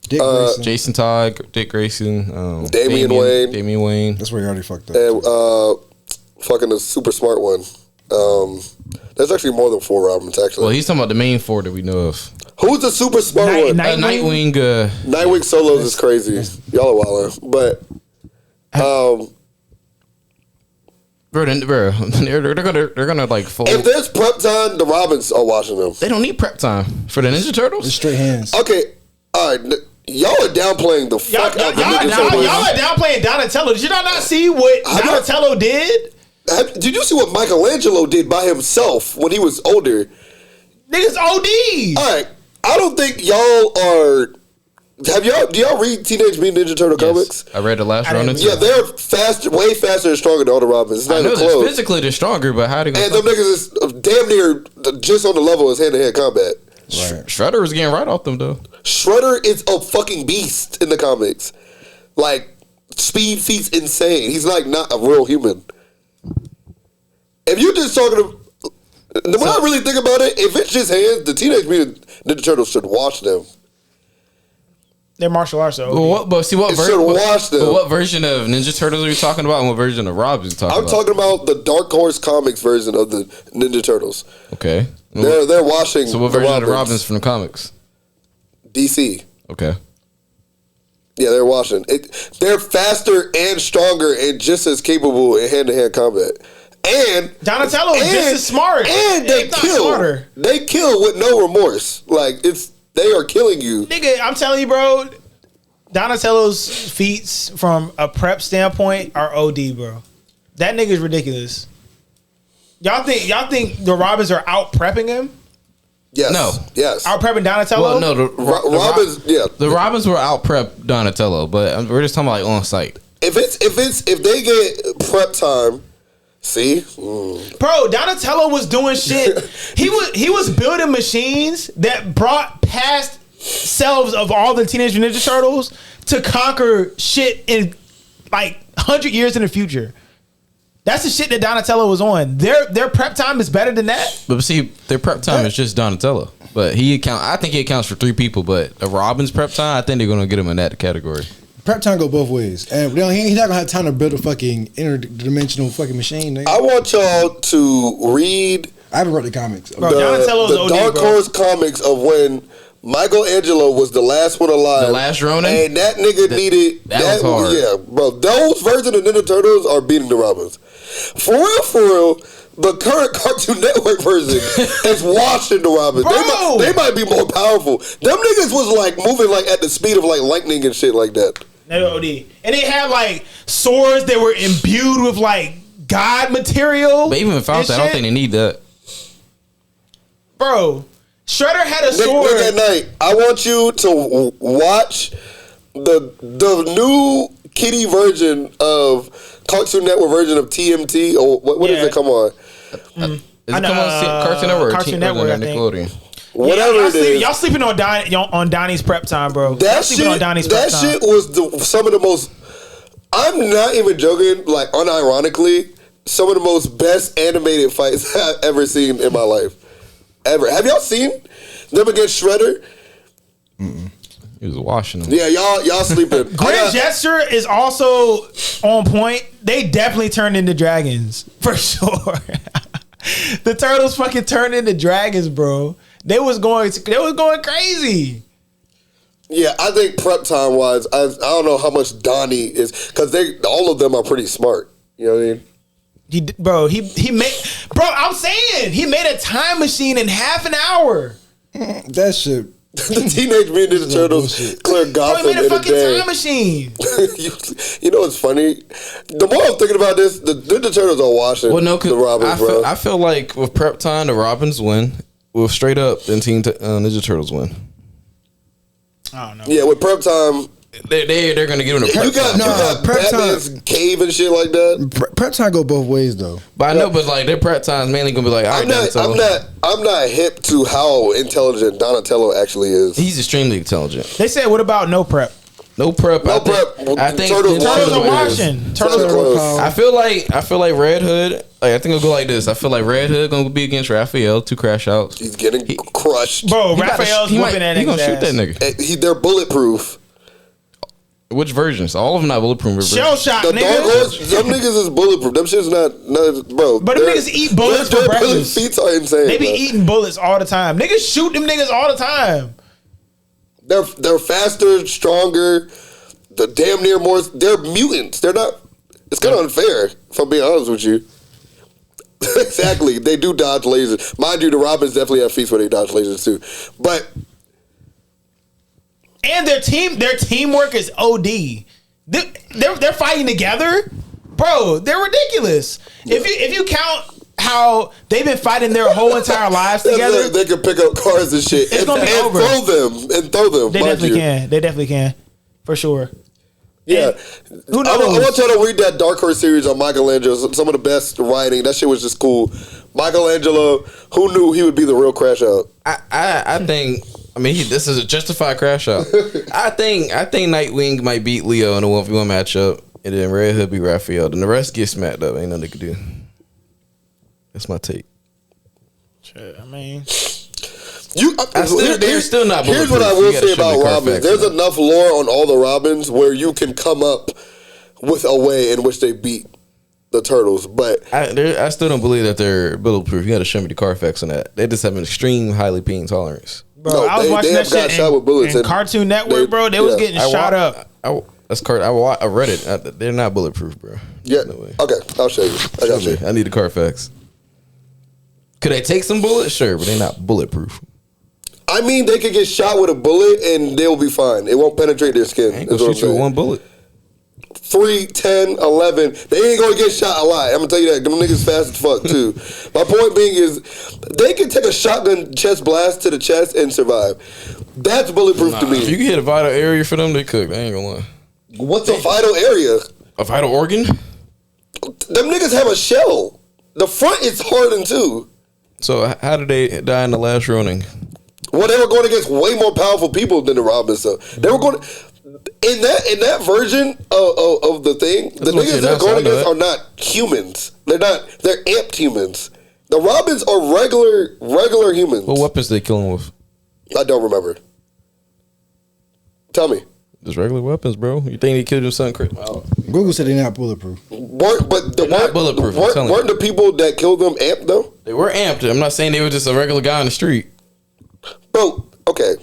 Speaker 1: Jason Todd, Dick Grayson,
Speaker 4: Damian
Speaker 1: Wayne.
Speaker 2: That's where you already fucked up.
Speaker 4: And fucking the super smart one. There's actually more than 4 Robins, actually.
Speaker 1: Well, he's talking about the main 4 that we know of.
Speaker 4: Who's the super smart one?
Speaker 1: Nightwing.
Speaker 4: Nightwing solos is crazy. Y'all are wildin'. But
Speaker 1: bro, they're gonna like fold.
Speaker 4: If there's prep time, the Robins are watching them.
Speaker 1: They don't need prep time for the Ninja Turtles.
Speaker 2: It's straight hands.
Speaker 4: Okay, all right. Y'all are downplaying the fuck out the Ninja Turtles.
Speaker 3: Y'all are downplaying Donatello. Did you not see what Donatello did?
Speaker 4: Did you see what Michelangelo did by himself when he was older?
Speaker 3: Niggas OD.
Speaker 4: All right, I don't think y'all are. Do y'all read Teenage Mutant Ninja Turtle comics?
Speaker 1: I read the last run.
Speaker 4: Yeah, they're faster, way faster and stronger than all the Robins. It's not even close.
Speaker 1: Physically they're stronger, but how they gonna?
Speaker 4: And them niggas is damn near just on the level as hand-to-hand combat.
Speaker 1: Right. Shredder was getting right off them though.
Speaker 4: Shredder is a fucking beast in the comics. Like, speed feat's insane. He's like not a real human. If you're just talking to, when I really think about it, if it's just hands, the Teenage Mutant Ninja Turtles should watch them.
Speaker 3: They're martial arts, though.
Speaker 1: What version of Ninja Turtles are you talking about, and what version of Robins are you talking about?
Speaker 4: I'm talking about the Dark Horse Comics version of the Ninja Turtles.
Speaker 1: Okay.
Speaker 4: They're watching.
Speaker 1: So what version of the Robins from the comics?
Speaker 4: DC.
Speaker 1: Okay.
Speaker 4: Yeah, they're watching. They're faster and stronger and just as capable in hand-to-hand combat. And
Speaker 3: Donatello is just as smart.
Speaker 4: And they kill. Smarter. They kill with no remorse. Like, they are killing you.
Speaker 3: Nigga, I'm telling you, bro, Donatello's feats from a prep standpoint are OD, bro. That nigga's ridiculous. Y'all think the Robins are out prepping him?
Speaker 4: Yes.
Speaker 1: No.
Speaker 4: Yes.
Speaker 3: Out prepping Donatello?
Speaker 1: Well, no, the
Speaker 4: Robins,
Speaker 1: the Robins were out prep Donatello, but we're just talking about like on site.
Speaker 4: If they get prep time, see,
Speaker 3: bro, Donatello was doing shit. he was building machines that brought past selves of all the Teenage Mutant Ninja Turtles to conquer shit in like 100 years in the future. That's the shit that Donatello was on. Their prep time is better than that.
Speaker 1: But see, their prep time is just Donatello. But I think he accounts for 3 people. But the Robin's prep time, I think they're gonna get him in that category.
Speaker 2: Prep time go both ways, and he's not gonna have time to build a fucking interdimensional fucking machine. Nigga.
Speaker 4: I want y'all to read.
Speaker 2: I haven't read the comics.
Speaker 3: Bro, Donatello's
Speaker 4: the Dark Horse comics of when Michelangelo was the last one alive.
Speaker 1: The last Ronin?
Speaker 4: And that nigga needed...
Speaker 1: That was hard.
Speaker 4: Yeah, bro. Those versions of Ninja Turtles are beating the Robins. For real, the current Cartoon Network version is washing the Robins. They might be more powerful. Them niggas was like moving like at the speed of like lightning and shit like that.
Speaker 3: OD. And they had like swords that were imbued with like God material.
Speaker 1: But even without that, I don't think they need that.
Speaker 3: Bro, Shredder had a sword.
Speaker 4: Nick at night, I want you to watch the new kiddie version of Cartoon Network version of TMT or what does it come on?
Speaker 1: Is it come on Cartoon Network?
Speaker 3: Cartoon Network, I think.
Speaker 1: Nickelodeon.
Speaker 4: Whatever it is.
Speaker 3: Y'all sleeping on Donnie's prep time, bro.
Speaker 4: That shit was some of the most. I'm not even joking. Like unironically, some of the most best animated fights I've ever seen in my life. Ever. Have y'all seen them against Shredder?
Speaker 1: He was washing them.
Speaker 4: Yeah, y'all sleeping.
Speaker 3: Grand Gesture is also on point. They definitely turned into dragons for sure. The turtles fucking turned into dragons, bro. They was going crazy.
Speaker 4: Yeah, I think prep time wise, I don't know how much Donnie is because all of them are pretty smart. You know what I mean? I'm saying he made a time machine in half an hour.
Speaker 2: That shit.
Speaker 4: The Teenage Mutant Ninja Turtles clear Gotham
Speaker 3: He made a
Speaker 4: in a
Speaker 3: fucking
Speaker 4: day.
Speaker 3: time machine.
Speaker 4: You know what's funny? The more I'm thinking about this, the Ninja Turtles are washing the Robins, bro.
Speaker 1: I feel like with prep time, the Robins win. With straight up, then Ninja Turtles win.
Speaker 3: I don't know.
Speaker 4: Yeah, with prep time,
Speaker 1: they're gonna get in a prep
Speaker 4: you got
Speaker 2: prep
Speaker 4: Batman's
Speaker 2: time.
Speaker 4: cave and shit like that.
Speaker 2: Prep time go both ways though.
Speaker 1: But I know, but like their prep time is mainly gonna be like, all right,
Speaker 4: I'm not hip to how intelligent Donatello actually is.
Speaker 1: he's extremely intelligent.
Speaker 3: They said, what about no prep?
Speaker 1: No prep.
Speaker 4: No
Speaker 1: I think,
Speaker 4: prep.
Speaker 1: I think
Speaker 4: Turtles
Speaker 3: Turtles are
Speaker 4: washing.
Speaker 3: washing. Turtles are
Speaker 4: Turtles.
Speaker 3: washing.
Speaker 1: I feel like Red Hood. Like I think it'll go like this. I feel like Red Hood gonna be against Raphael. 2 crash outs.
Speaker 4: He's getting crushed.
Speaker 3: Bro, Raphael's whooping that
Speaker 1: He
Speaker 3: nigga's
Speaker 1: gonna shoot that
Speaker 3: ass.
Speaker 1: nigga.
Speaker 4: They're bulletproof.
Speaker 1: Which versions? All of them not bulletproof.
Speaker 3: Shell shock,
Speaker 4: The Dark
Speaker 3: nigga.
Speaker 4: Horse, them niggas is bulletproof. Them shit's not bro.
Speaker 3: But them niggas eat bullets for breakfast.
Speaker 4: Feet are insane.
Speaker 3: They be
Speaker 4: bro.
Speaker 3: eating bullets all the time. Niggas shoot them niggas all the time.
Speaker 4: They're faster, stronger. The damn near more. They're mutants. They're not. It's kind of unfair, if I'm being honest with you. Exactly. They do dodge lasers. Mind you, the Robins definitely have feats where they dodge lasers too. But
Speaker 3: And their teamwork is OD. They're fighting together, bro. They're ridiculous. If you count how they've been fighting their whole entire lives together,
Speaker 4: they can pick up cars and shit
Speaker 3: It's gonna be over.
Speaker 4: throw them.
Speaker 3: they
Speaker 4: mind
Speaker 3: definitely
Speaker 4: you.
Speaker 3: can. They definitely can, for sure.
Speaker 4: Yeah.
Speaker 3: Who
Speaker 4: I
Speaker 3: knows?
Speaker 4: want y'all to read that Dark Horse series on Michelangelo. Some of the best writing. That shit was just cool. Michelangelo, who knew he would be the real crash out?
Speaker 1: I think. I mean, this is a justified crash out. I think Nightwing might beat Leo in a 1v1 matchup, and then Red Hood beat Raphael. Then the rest get smacked up. Ain't nothing they could do. That's my take.
Speaker 3: I mean,
Speaker 1: They're still not bulletproof.
Speaker 4: Here's what I will
Speaker 1: You gotta
Speaker 4: say
Speaker 1: show me
Speaker 4: about
Speaker 1: Carfax
Speaker 4: Robins. There's
Speaker 1: for that.
Speaker 4: enough lore on all the Robins where you can come up with a way in which they beat the Turtles. But
Speaker 1: I still don't believe that they're bulletproof. You got to show me the Carfax on that. They just have an extreme, highly pain tolerance.
Speaker 3: bro,
Speaker 4: No,
Speaker 3: I was watching
Speaker 4: they
Speaker 3: that
Speaker 4: have got
Speaker 3: shit
Speaker 4: shot with bullets
Speaker 3: in
Speaker 4: and
Speaker 3: Cartoon Network, bro. They was getting shot up.
Speaker 1: I read it. They're not bulletproof, bro.
Speaker 4: yeah,
Speaker 1: No way.
Speaker 4: okay, I'll show you. I got you.
Speaker 1: I need the Carfax. Could they take some bullets? Sure, but they're not bulletproof.
Speaker 4: I mean, they could get shot with a bullet and they'll be fine. It won't penetrate their skin.
Speaker 1: I ain't
Speaker 4: is
Speaker 1: gonna
Speaker 4: what
Speaker 1: shoot you
Speaker 4: I'm
Speaker 1: with
Speaker 4: saying.
Speaker 1: one bullet.
Speaker 4: 3, 10, 11. They ain't gonna get shot a lot. I'm gonna tell you that. Them niggas fast as fuck too. My point being is, they can take a shotgun chest blast to the chest and survive. That's bulletproof to
Speaker 1: If you
Speaker 4: me.
Speaker 1: can hit a vital area for them, they cook. I ain't gonna lie.
Speaker 4: What's a vital area?
Speaker 1: A vital organ?
Speaker 4: Them niggas have a shell. The front is hardened too.
Speaker 1: So how did they die in the last Ronin?
Speaker 4: Well, they were going against way more powerful people than the Robins. So they were going in that version of the thing. The
Speaker 1: what
Speaker 4: niggas
Speaker 1: you
Speaker 4: they're
Speaker 1: announced,
Speaker 4: going
Speaker 1: I know
Speaker 4: against
Speaker 1: that.
Speaker 4: are not humans. They're amped humans. The Robins are regular humans.
Speaker 1: What weapons they killing with?
Speaker 4: I don't remember. Tell me.
Speaker 1: Just regular weapons, bro. You think they killed him something crazy?
Speaker 2: Google said they're not bulletproof.
Speaker 1: Not bulletproof, I'm telling you.
Speaker 4: Weren't the people that killed them amped though?
Speaker 1: They were amped. I'm not saying they were just a regular guy on the street.
Speaker 4: Bro, okay.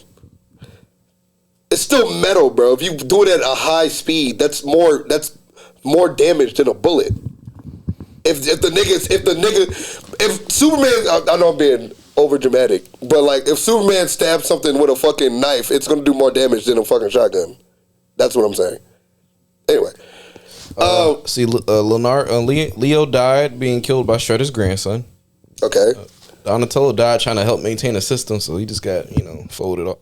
Speaker 4: still metal, bro. If you do it at a high speed, that's more damage than a bullet. If Superman, I know I'm being over dramatic, but like if Superman stabs something with a fucking knife, it's gonna do more damage than a fucking shotgun. That's what I'm saying. Anyway,
Speaker 1: Leo died being killed by Shredder's grandson.
Speaker 4: okay.
Speaker 1: Donatello died trying to help maintain a system, so he just got folded up,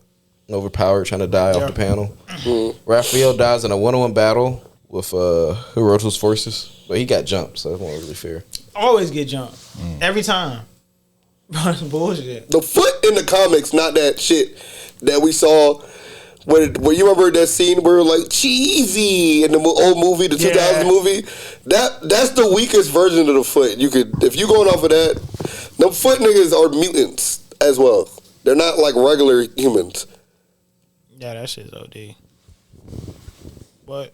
Speaker 1: overpowered, trying to die off the panel. Mm-hmm. Raphael dies in a 1-on-1 battle with Hiroto's forces, but he got jumped, so it wasn't really fair.
Speaker 3: Always get jumped every time. Bullshit.
Speaker 4: The foot in the comics, not that shit that we saw. Where you remember that scene where like cheesy in the old movie, the 2000 movie? That's the weakest version of the foot. You could, if you going off of that, them foot niggas are mutants as well. They're not like regular humans.
Speaker 3: Yeah, that shit's OD. But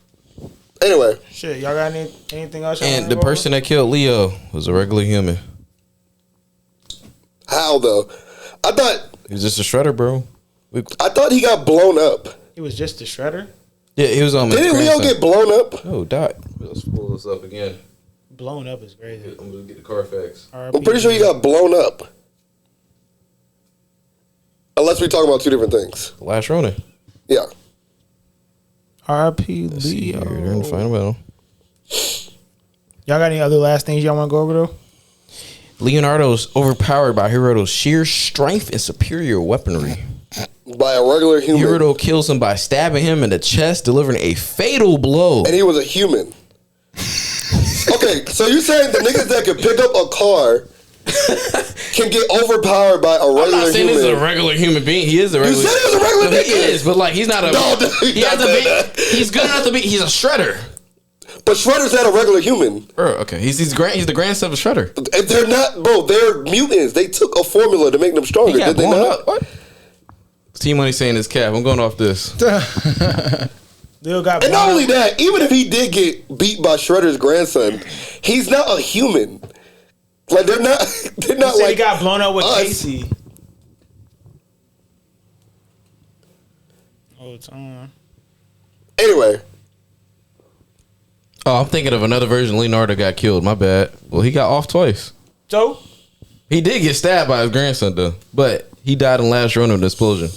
Speaker 4: anyway,
Speaker 3: shit, y'all got anything else?
Speaker 1: And the person that killed Leo was a regular human.
Speaker 4: How though? I thought
Speaker 1: he was just a shredder, bro.
Speaker 4: I thought he got blown up.
Speaker 3: He was just a shredder?
Speaker 1: Yeah, he was on.
Speaker 4: Didn't Leo get blown up?
Speaker 1: No, died. Let's pull this up again.
Speaker 3: Blown up is crazy.
Speaker 1: I'm gonna get the Carfax.
Speaker 4: I'm pretty sure he got blown up. Unless we're talking about two different things.
Speaker 1: The last Ronin.
Speaker 4: Yeah.
Speaker 3: R.I.P. Leo.
Speaker 1: They're in the final battle.
Speaker 3: Y'all got any other last things y'all want to go over though?
Speaker 1: Leonardo's overpowered by Hiroto's sheer strength and superior weaponry.
Speaker 4: By a regular human.
Speaker 1: Hiroto kills him by stabbing him in the chest, delivering a fatal blow.
Speaker 4: And he was a human. Okay, so you're saying the niggas that can pick up a car can get overpowered by a regular human? I'm not saying
Speaker 1: this is a regular human being. He is a regular.
Speaker 4: You said he was a regular nigga.
Speaker 1: He is, but like he's not a.
Speaker 4: No,
Speaker 1: he's good enough to be. He's a shredder.
Speaker 4: But Shredder's not a regular human.
Speaker 1: Okay, he's the grandson of Shredder.
Speaker 4: They're not, bro. They're mutants. They took a formula to make them stronger. Did they not?
Speaker 1: Up. What? T Money saying this cap. I'm going off this.
Speaker 3: Leo got
Speaker 4: and not only that, even if he did get beat by Shredder's grandson, he's not a human. Like they're not. They're not like
Speaker 3: he got blown up with
Speaker 4: us.
Speaker 3: Casey. Oh, it's on.
Speaker 4: Anyway.
Speaker 1: Oh, I'm thinking of another version. Leonardo got killed. My bad. Well, he got off twice.
Speaker 3: So
Speaker 1: he did get stabbed by his grandson though, but he died in last run of the explosion.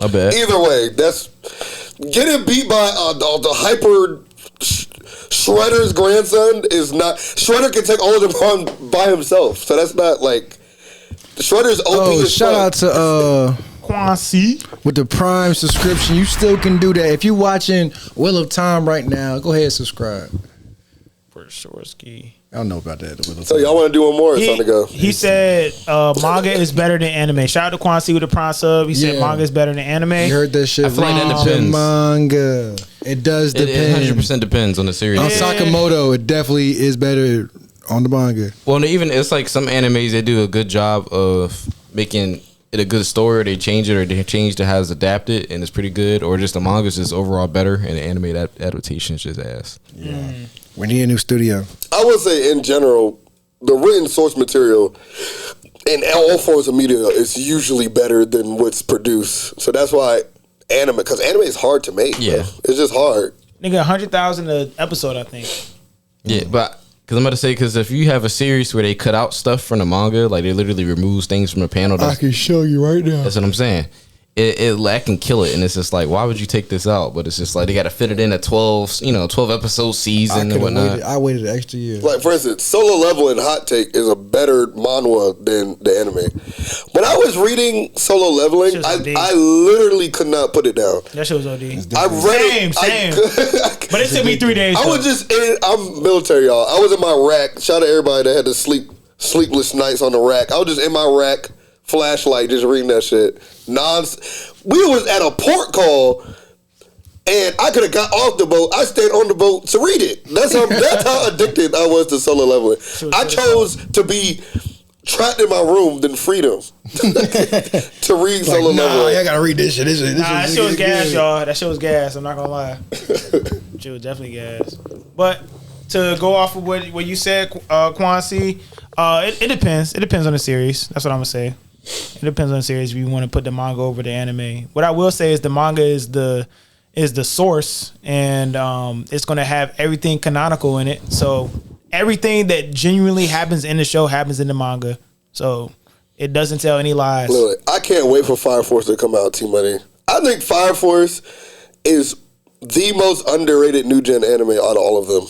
Speaker 1: My bad.
Speaker 4: Either way, that's getting beat by the hyper Shredder's grandson is not. Shredder can take all of them on by himself, so that's not like Shredder's OP.
Speaker 2: Oh, shout out to
Speaker 3: Quancy
Speaker 2: with the Prime subscription. You still can do that if you're watching Wheel of Time right now. Go ahead, and subscribe.
Speaker 3: For sure, ski.
Speaker 2: I don't know about that.
Speaker 4: So y'all want to do one more? It's time to go.
Speaker 3: He said manga is better than anime. Shout out to Quancy with the Prime sub. He said manga is better than anime.
Speaker 2: You heard that shit?
Speaker 1: I feel like that depends.
Speaker 2: Manga. It does depend.
Speaker 1: It 100% depends on the series.
Speaker 2: On Sakamoto, it definitely is better on the manga.
Speaker 1: Well, even it's like some animes, they do a good job of making it a good story. Or they change it, or they change to how it's adapted, and it's pretty good. Or just the manga is just overall better, and the anime adaptation is just ass.
Speaker 2: Yeah. We need a new studio.
Speaker 4: I would say in general, the written source material in all forms of media is usually better than what's produced. So that's why anime, because anime is hard to make.
Speaker 1: Yeah,
Speaker 4: bro. It's just hard.
Speaker 3: Nigga, 100,000 an episode, I think.
Speaker 1: Yeah, but because I'm about to say, because if you have a series where they cut out stuff from the manga, like they literally removes things from the panel.
Speaker 2: I can show you right now.
Speaker 1: That's what I'm saying. It can kill it, and it's just like, why would you take this out? But it's just like they got to fit it in a 12 episode season and whatnot.
Speaker 2: I waited an extra year.
Speaker 4: Like for instance, Solo Leveling Hot Take is a better manhwa than the anime. When I was reading Solo Leveling, I literally could not put it down.
Speaker 3: That shit was OD.
Speaker 4: I read
Speaker 3: Same. But it took me 3 days.
Speaker 4: I was just I'm military, y'all. I was in my rack. Shout out to everybody that had to sleepless nights on the rack. I was just in my rack. Flashlight, just reading that shit. We was at a port call, and I could have got off the boat. I stayed on the boat to read it. That's how addicted I was to Solo Leveling. I chose to be trapped in my room than freedom to read Solo Leveling.
Speaker 2: I gotta read this shit.
Speaker 3: That shit was gas, y'all. That shit was gas. I'm not gonna lie. Shit was definitely gas. But to go off of what you said, Quancy, it depends. It depends on the series. That's what I'm gonna say. It depends on the series if you want to put the manga over the anime. What I will say is the manga is the is the source, and it's going to have everything canonical in it. So everything that genuinely happens in the show happens in the manga. So it doesn't tell any lies.
Speaker 4: Literally, I can't wait for Fire Force to come out, T-Money. I think Fire Force is the most underrated new gen anime out of all of them.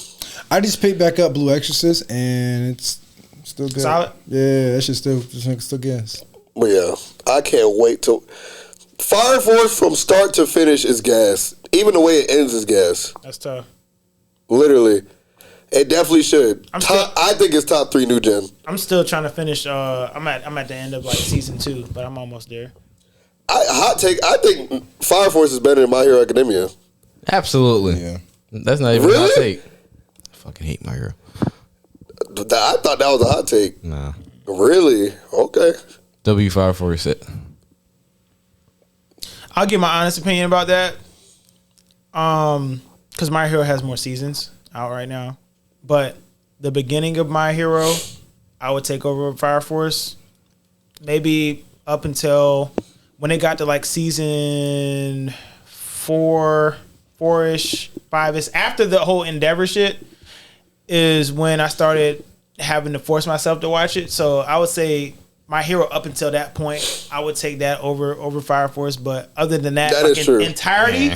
Speaker 2: I just picked back up Blue Exorcist, and it's still good.
Speaker 3: Solid?
Speaker 2: Yeah, that shit still gas.
Speaker 4: But yeah, I can't wait to. Fire Force from start to finish is gas. Even the way it ends is gas.
Speaker 3: That's tough.
Speaker 4: Literally. It definitely should.
Speaker 3: still-
Speaker 4: I think it's top 3 new gen.
Speaker 3: I'm still trying to finish. I'm at the end of like season 2, but I'm almost there.
Speaker 4: Hot take, I think Fire Force is better than My Hero Academia.
Speaker 1: Absolutely.
Speaker 2: Yeah.
Speaker 1: That's not even a hot take. I fucking hate My Hero.
Speaker 4: I thought that was a hot take.
Speaker 1: Nah.
Speaker 4: Really? Okay.
Speaker 1: W546.
Speaker 3: I'll give my honest opinion about that. Because My Hero has more seasons out right now. But the beginning of My Hero, I would take over Fire Force. Maybe up until when it got to like season 4-ish, 5-ish. After the whole Endeavor shit is when I started having to force myself to watch it. So I would say My Hero up until that point, I would take that over Fire Force. But other than that,
Speaker 4: That is true.
Speaker 3: entirety,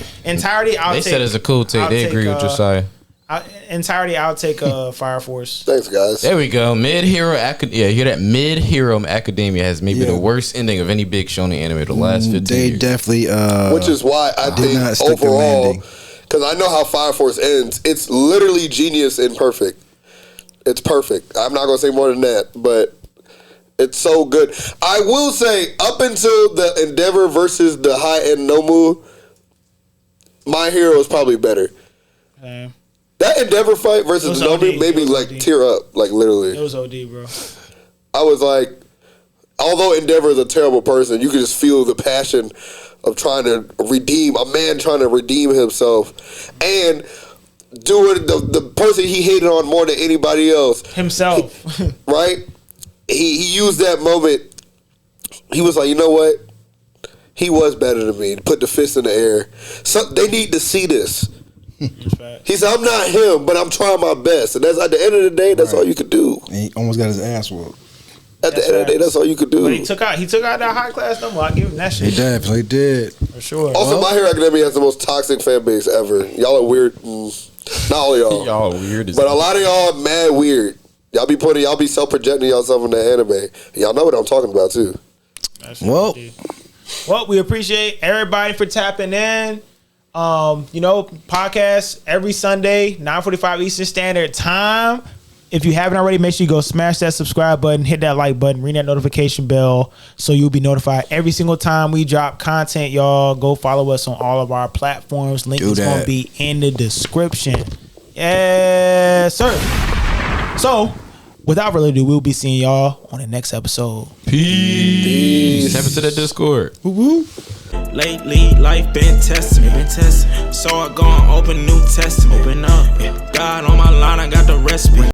Speaker 3: I'll
Speaker 1: They
Speaker 3: take.
Speaker 1: said it's a cool take.
Speaker 3: I'll
Speaker 1: They
Speaker 3: take,
Speaker 1: agree with Josiah.
Speaker 3: I'll take Fire Force.
Speaker 4: Thanks, guys.
Speaker 1: There we go. Mid-Hero Academia. Yeah, hear that? Mid-Hero Academia has maybe the worst ending of any big shonen anime of the last 15
Speaker 2: They
Speaker 1: years.
Speaker 2: definitely.
Speaker 4: Which is why I
Speaker 2: not
Speaker 4: think
Speaker 2: stick the
Speaker 4: overall,
Speaker 2: landing.
Speaker 4: because I know how Fire Force ends, it's literally genius and perfect. It's perfect. I'm not going to say more than that, but it's so good. I will say, up until the Endeavor versus the high-end Nomu, My Hero is probably better. That Endeavor fight versus
Speaker 3: It was
Speaker 4: Nomu
Speaker 3: OD.
Speaker 4: made me
Speaker 3: It was
Speaker 4: like
Speaker 3: OD.
Speaker 4: tear up, like literally.
Speaker 3: It was OD, bro.
Speaker 4: I was like, although Endeavor is a terrible person, you could just feel the passion of trying to redeem a man trying to redeem himself and doing the person he hated on more than anybody else.
Speaker 3: Himself.
Speaker 4: Right? He used that moment. He was like, you know what? He was better than me. Put the fist in the air. So they need to see this. He said, I'm not him, but I'm trying my best. And that's at the end of the day, that's all you could do.
Speaker 2: And he almost got his ass whooped.
Speaker 4: At the end of the day, that's all you could do.
Speaker 3: But he took out that high class number. I give him that shit.
Speaker 2: He definitely did.
Speaker 3: For sure.
Speaker 4: Also, My Hero Academia has the most toxic fan base ever. Y'all are weird. Not all of y'all.
Speaker 1: Y'all weird as
Speaker 4: But a lot of y'all are mad weird. Y'all be self-projecting yourself in the anime. Y'all know what I'm talking about, too.
Speaker 2: Well,
Speaker 3: we appreciate everybody for tapping in. Podcast every Sunday, 9:45 Eastern Standard Time. If you haven't already, make sure you go smash that subscribe button, hit that like button, ring that notification bell so you'll be notified every single time we drop content, y'all. Go follow us on all of our platforms. Link is going to be in the description. Yes, sir. So, without further ado, we'll be seeing y'all on the next episode.
Speaker 1: Peace. Step into the Discord.
Speaker 6: Lately, life been testing me. So I go and open New Testament. Open up. God on my line, I got the recipe.